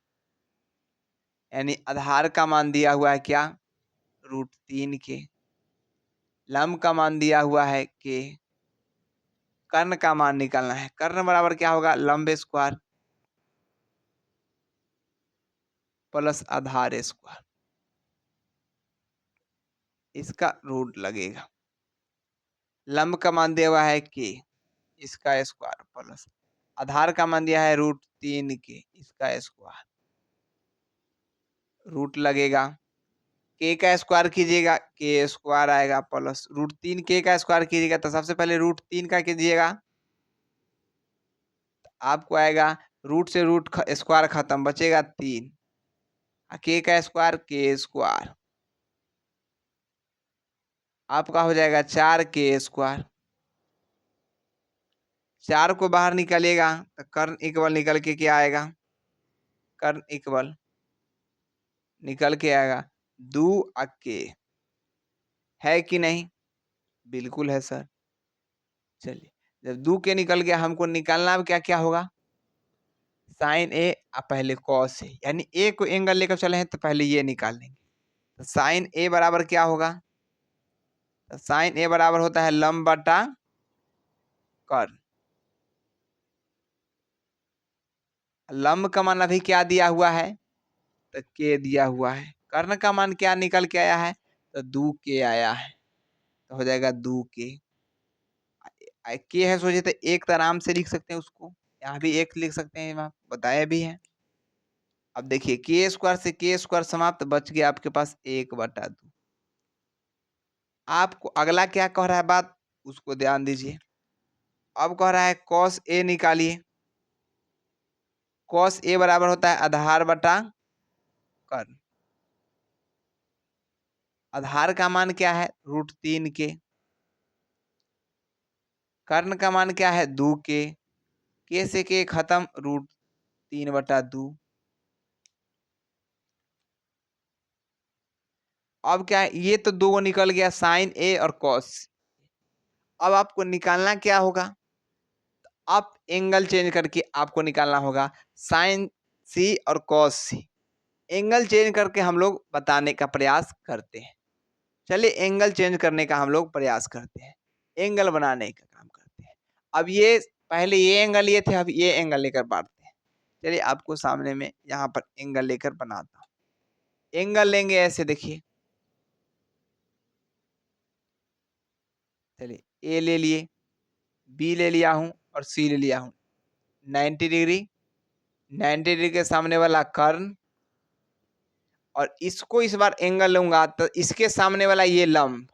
यानी आधार का मान दिया हुआ है क्या? √3 के। लंब का मान दिया हुआ है के। कर्ण का मान निकालना है। कर्ण बराबर क्या होगा? लंब स्क्वायर प्लस आधार स्क्वायर। इसका रूट लगेगा। लंब का मान दिया हुआ है के, इसका स्क्वायर प्लस आधार का मान दिया है √3 के, इसका स्क्वायर। रूट लगेगा। के का स्क्वायर कीजिएगा, के स्क्वायर आएगा प्लस √3 के का स्क्वायर कीजिएगा तो सबसे पहले √3 का कीजिएगा, आपको आएगा रूट से रूट स्क्वायर खत्म, बचेगा 3। के का स्क्वायर के स्क्वायर आपका हो जाएगा 4 के स्क्वायर। 4 को बाहर निकालिएगा तो कर्ण इक्वल निकल के क्या आएगा? कर्ण इक्वल निकल के आएगा 2 के। है कि नहीं? बिल्कुल है सर। चलिए, जब 2 के निकल गया हमको निकालना अब क्या क्या होगा? साइन ए पहले कॉस ए, यानी ए को एंगल लेकर चले हैं तो पहले ये निकाल लेंगे। तो साइन ए बराबर क्या होगा? तो साइन ए बराबर होता है लंब बटा कर्ण। लंब का मान अभी क्या दिया हुआ है? तो के दिया हुआ है। कर्ण का मान क्या निकल के आया है? तो 2 के आया है, तो हो जाएगा 2 के। के है सोचे तो एक तो आराम से लिख सकते हैं उसको, यहाँ भी एक लिख सकते हैं, वहाँ बताया भी है। अब देखिए के स्क्वायर से के स्क्वायर समाप्त, बच गया आपके पास 1/2। आपको अगला क्या कह रहा है बात, उसको ध्यान दीजिए। अब कह रहा है कॉस ए निकालिए। कॉस ए बराबर होता है आधार बटा कर्ण। आधार का मान क्या है? √3 के। कर्ण का मान क्या है? 2 के से के खत्म, √3/2। अब क्या है? ये तो दो निकल गया, साइन ए और कॉस। अब आपको निकालना क्या होगा? आप एंगल चेंज करके आपको निकालना होगा साइन सी और कॉस सी। एंगल चेंज करके हम लोग बताने का प्रयास करते हैं। चलिए एंगल चेंज करने का हम लोग प्रयास करते हैं, एंगल बनाने का काम करते हैं। अब ये पहले ये एंगल लिए थे, अब ये एंगल लेकर बांटते हैं। चलिए आपको सामने में यहाँ पर एंगल लेकर बनाता हूँ। एंगल लेंगे ऐसे, देखिए। चलिए ए ले लिए, बी ले लिया हूँ और सी ले लिया हूँ। 90 डिग्री, 90 डिग्री के सामने वाला कर्ण, और इसको इस बार एंगल लूंगा तो इसके सामने वाला ये लंब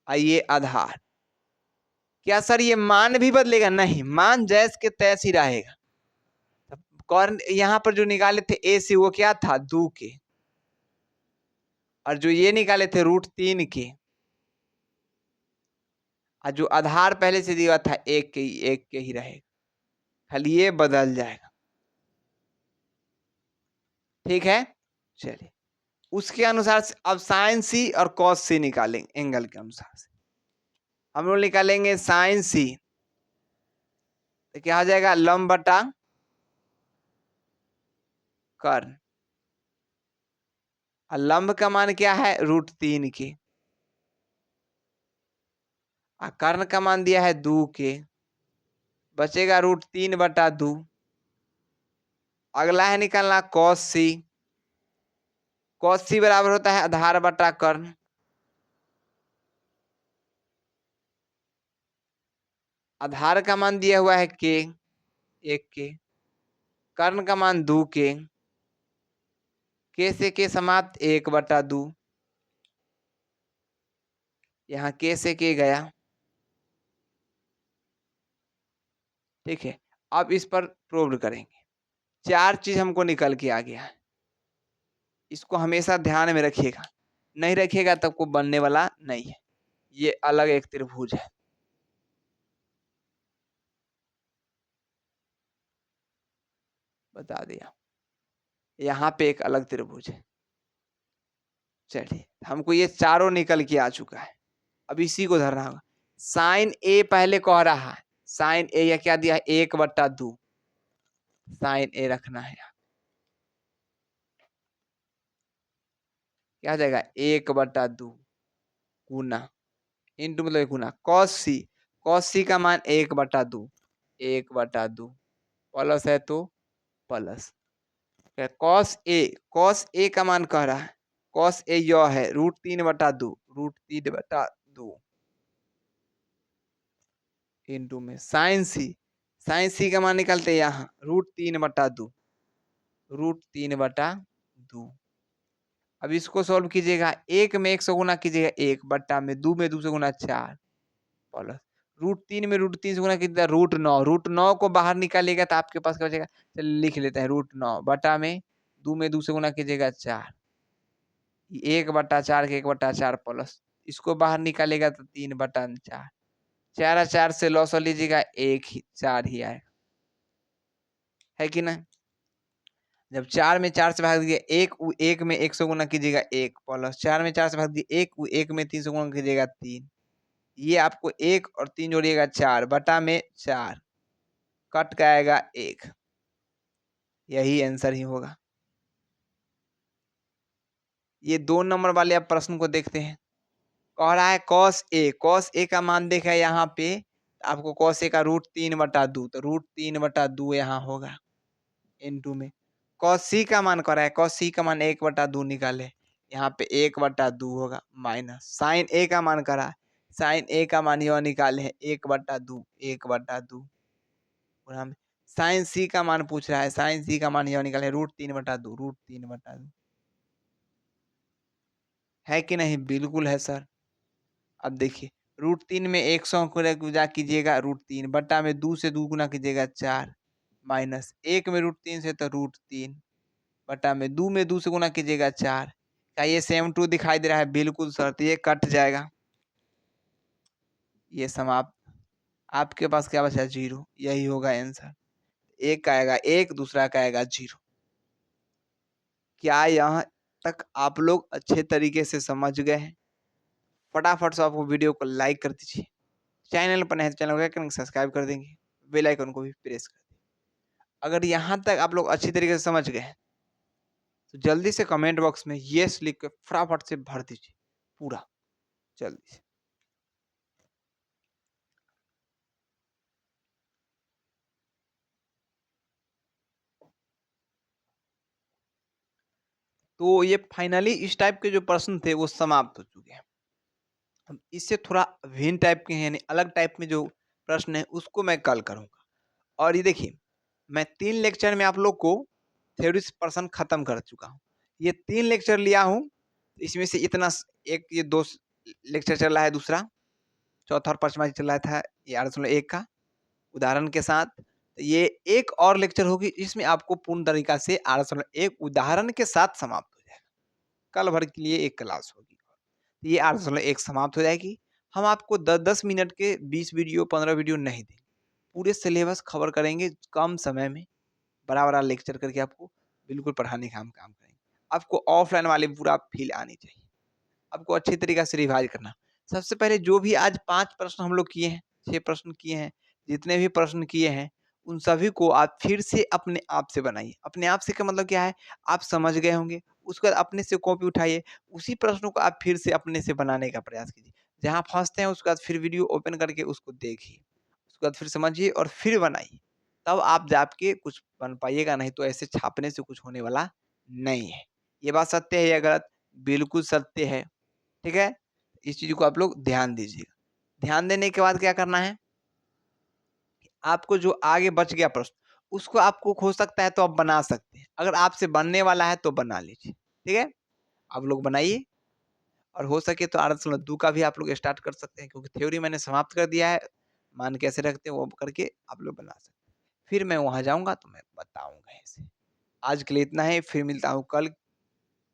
और ये आधार। क्या सर ये मान भी बदलेगा? नहीं, मान जैस के तैस ही रहेगा। कर्ण यहाँ पर जो निकाले थे ए से, वो क्या था? 2 के। और जो ये निकाले थे √3 के, और जो आधार पहले से दिया था 1 के, 1 के ही रहेगा, खाली ये बदल जाएगा। ठीक है, चलिए उसके अनुसार से अब साइन सी और कॉस सी निकालेंगे। एंगल के अनुसार से हम लोग निकालेंगे साइन सी, तो क्या हो जाएगा? लंब बटा कर्ण। और लंब का मान क्या है? √3 के। और कर्ण का मान दिया है 2 के, बचेगा √3/2। अगला है निकालना कॉस सी। कॉस सी बराबर होता है आधार बटा कर्ण। आधार का मान दिया हुआ है के, 1 के। कर्ण का मान 2 के से के समाप्त, 1/2। यहाँ के से के गया। ठीक है, अब इस पर प्रूव करेंगे। 4 चीज हमको निकल के आ गया है, इसको हमेशा ध्यान में रखिएगा, नहीं रखिएगा तब को बनने वाला नहीं है। ये अलग एक त्रिभुज है, बता दिया। यहाँ पे एक अलग त्रिभुज है। चलिए, हमको ये चारों निकल के आ चुका है। अब इसी को धरना होगा। साइन ए पहले कह रहा है, साइन ए या क्या दिया है 1/2, साइन ए रखना है यहाँ। क्या आ जाएगा 1/2 गुना, इंटू मतलब गुना कॉस सी का मान 1/2, 1/2 प्लस है तो प्लस कॉस ए का मान कह रहा है, कॉस ए यह है √3/2, √3/2 इंटू में साइन सी का मान निकालते हैं यहाँ √3/2, √3/2। अब इसको सॉल्व कीजिएगा, 1 में 1 से गुना कीजिएगा 1 बट्टा में 2 से गुना 4 प्लस √3 में √3 से गुना कीजिएगा √9, √9 को बाहर निकालिएगा तो आपके पास क्या बचेगा, चलिए लिख लेते हैं √9 बटा में 2 से गुना कीजिएगा 4, 1/4 के 1/4 प्लस इसको बाहर निकालेगा तो 3/4, 4 और 4 से लॉस लीजिएगा 4 ही आएगा, है कि ना। जब 4 में 4 से भाग दिए 1 में 1 से गुना कीजिएगा 1 प्लस 4 में 4 से भाग दिए 1 में 3 से गुना कीजिएगा 3, ये आपको 1 और 3 जोड़िएगा 4 बटा में 4 कट का आएगा 1, यही आंसर ही होगा। ये 2 नंबर वाले आप प्रश्न को देखते हैं, कह रहा है कॉस ए का मान देखा है यहाँ पे, आपको कॉस ए का √3/2 तो √3/2 यहाँ होगा इनटू में कॉस सी का मान कर रहा है, कॉस सी का मान 1/2 निकाले, यहाँ पे 1/2 होगा माइनस साइन ए का मान करा है, साइन ए का मान यह निकाले है 1/2, 1/2 साइन सी का मान पूछ रहा है, साइन सी का मान यह निकाले √3/2, √3/2 है कि नहीं, बिल्कुल है सर। अब देखिए √3 में 100 को गुना कीजिएगा √3 बटा में 2 से 2 गुना कीजिएगा 4 माइनस 1 में √3 से तो √3 बटा में 2 से गुना कीजिएगा 4, क्या ये सेम टू दिखाई दे रहा है, बिल्कुल सर, तो ये कट जाएगा, ये समाप्त, आपके पास क्या बचा 0, यही होगा आंसर, एक का आएगा 1, दूसरा का आएगा 0। क्या यहाँ तक आप लोग अच्छे तरीके से समझ गए हैं? फटाफट से आपको वीडियो को लाइक कर दीजिए, चैनल पर नए चैनल को सब्सक्राइब कर देंगे, बेल आइकन को भी प्रेस कर देंगे। अगर यहाँ तक आप लोग अच्छी तरीके से समझ गए तो जल्दी से कमेंट बॉक्स में यस लिख के फटाफट से भर दीजिए पूरा जल्दी से। तो ये फाइनली इस टाइप के जो प्रश्न थे वो समाप्त हो चुके हैं। अब इससे थोड़ा भिन्न टाइप के हैं, यानी अलग टाइप में जो प्रश्न है उसको मैं कल करूँगा। और ये देखिए मैं 3 लेक्चर में आप लोग को थ्योरी प्रश्न खत्म कर चुका हूँ। ये 3 लेक्चर लिया हूँ, इसमें से इतना एक ये 2 लेक्चर चल रहा है, दूसरा चौथा और पाँचवा चल रहा था ये 8.1 का उदाहरण के साथ। ये एक और लेक्चर होगी जिसमें आपको पूर्ण तरीका से 8.1 उदाहरण के साथ समाप्त हो जाएगा। कल भर के लिए एक क्लास होगी, ये 8.1 समाप्त हो जाएगी। हम आपको 10-10 मिनट के 20 वीडियो 15 वीडियो नहीं देंगे, पूरे सिलेबस कवर करेंगे कम समय में, बड़ा-बड़ा लेक्चर करके आपको बिल्कुल पढ़ाने का हम काम करेंगे। आपको ऑफलाइन वाली पूरा फील आनी चाहिए, आपको अच्छी तरीके से रिवाइज करना। सबसे पहले जो भी आज 5 प्रश्न हम लोग किए हैं, 6 प्रश्न किए हैं, जितने भी प्रश्न किए हैं, उन सभी को आप फिर से अपने आप से बनाइए। अपने आप से का मतलब क्या है, आप समझ गए होंगे, उसके बाद अपने से कॉपी उठाइए, उसी प्रश्नों को आप फिर से अपने से बनाने का प्रयास कीजिए। जहाँ फँसते हैं उसके बाद फिर वीडियो ओपन करके उसको देखिए, उसके बाद फिर समझिए और फिर बनाइए। तब आप जाके कुछ बन पाइएगा, नहीं तो ऐसे छापने से कुछ होने वाला नहीं है। ये बात सत्य है या गलत? बिल्कुल सत्य है। ठीक है? इस चीज़ को आप लोग ध्यान दीजिएगा। ध्यान देने के बाद क्या करना है, आपको जो आगे बच गया प्रश्न, उसको आपको हो सकता है तो आप बना सकते हैं। अगर आपसे बनने वाला है तो बना लीजिए। ठीक है? आप लोग बनाइए और हो सके तो 8.2 का भी आप लोग स्टार्ट कर सकते हैं, क्योंकि थ्योरी मैंने समाप्त कर दिया है। मान कैसे रखते हैं वो करके आप लोग बना सकते हैं। फिर मैं वहाँ जाऊँगा तो मैं बताऊँगा ऐसे। आज के लिए इतना ही, फिर मिलता हूँ कल।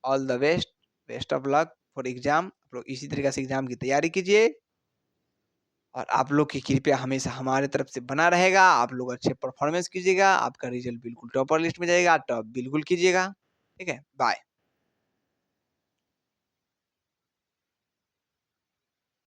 All the best, best of luck for exam. आप लोग इसी तरीके से एग्ज़ाम की तैयारी कीजिए और आप लोग की कृपया हमेशा हमारे तरफ से बना रहेगा। आप लोग अच्छे परफॉर्मेंस कीजिएगा, आपका रिजल्ट बिल्कुल टॉपर लिस्ट में जाएगा, टॉप बिल्कुल कीजिएगा। ठीक है? बाय।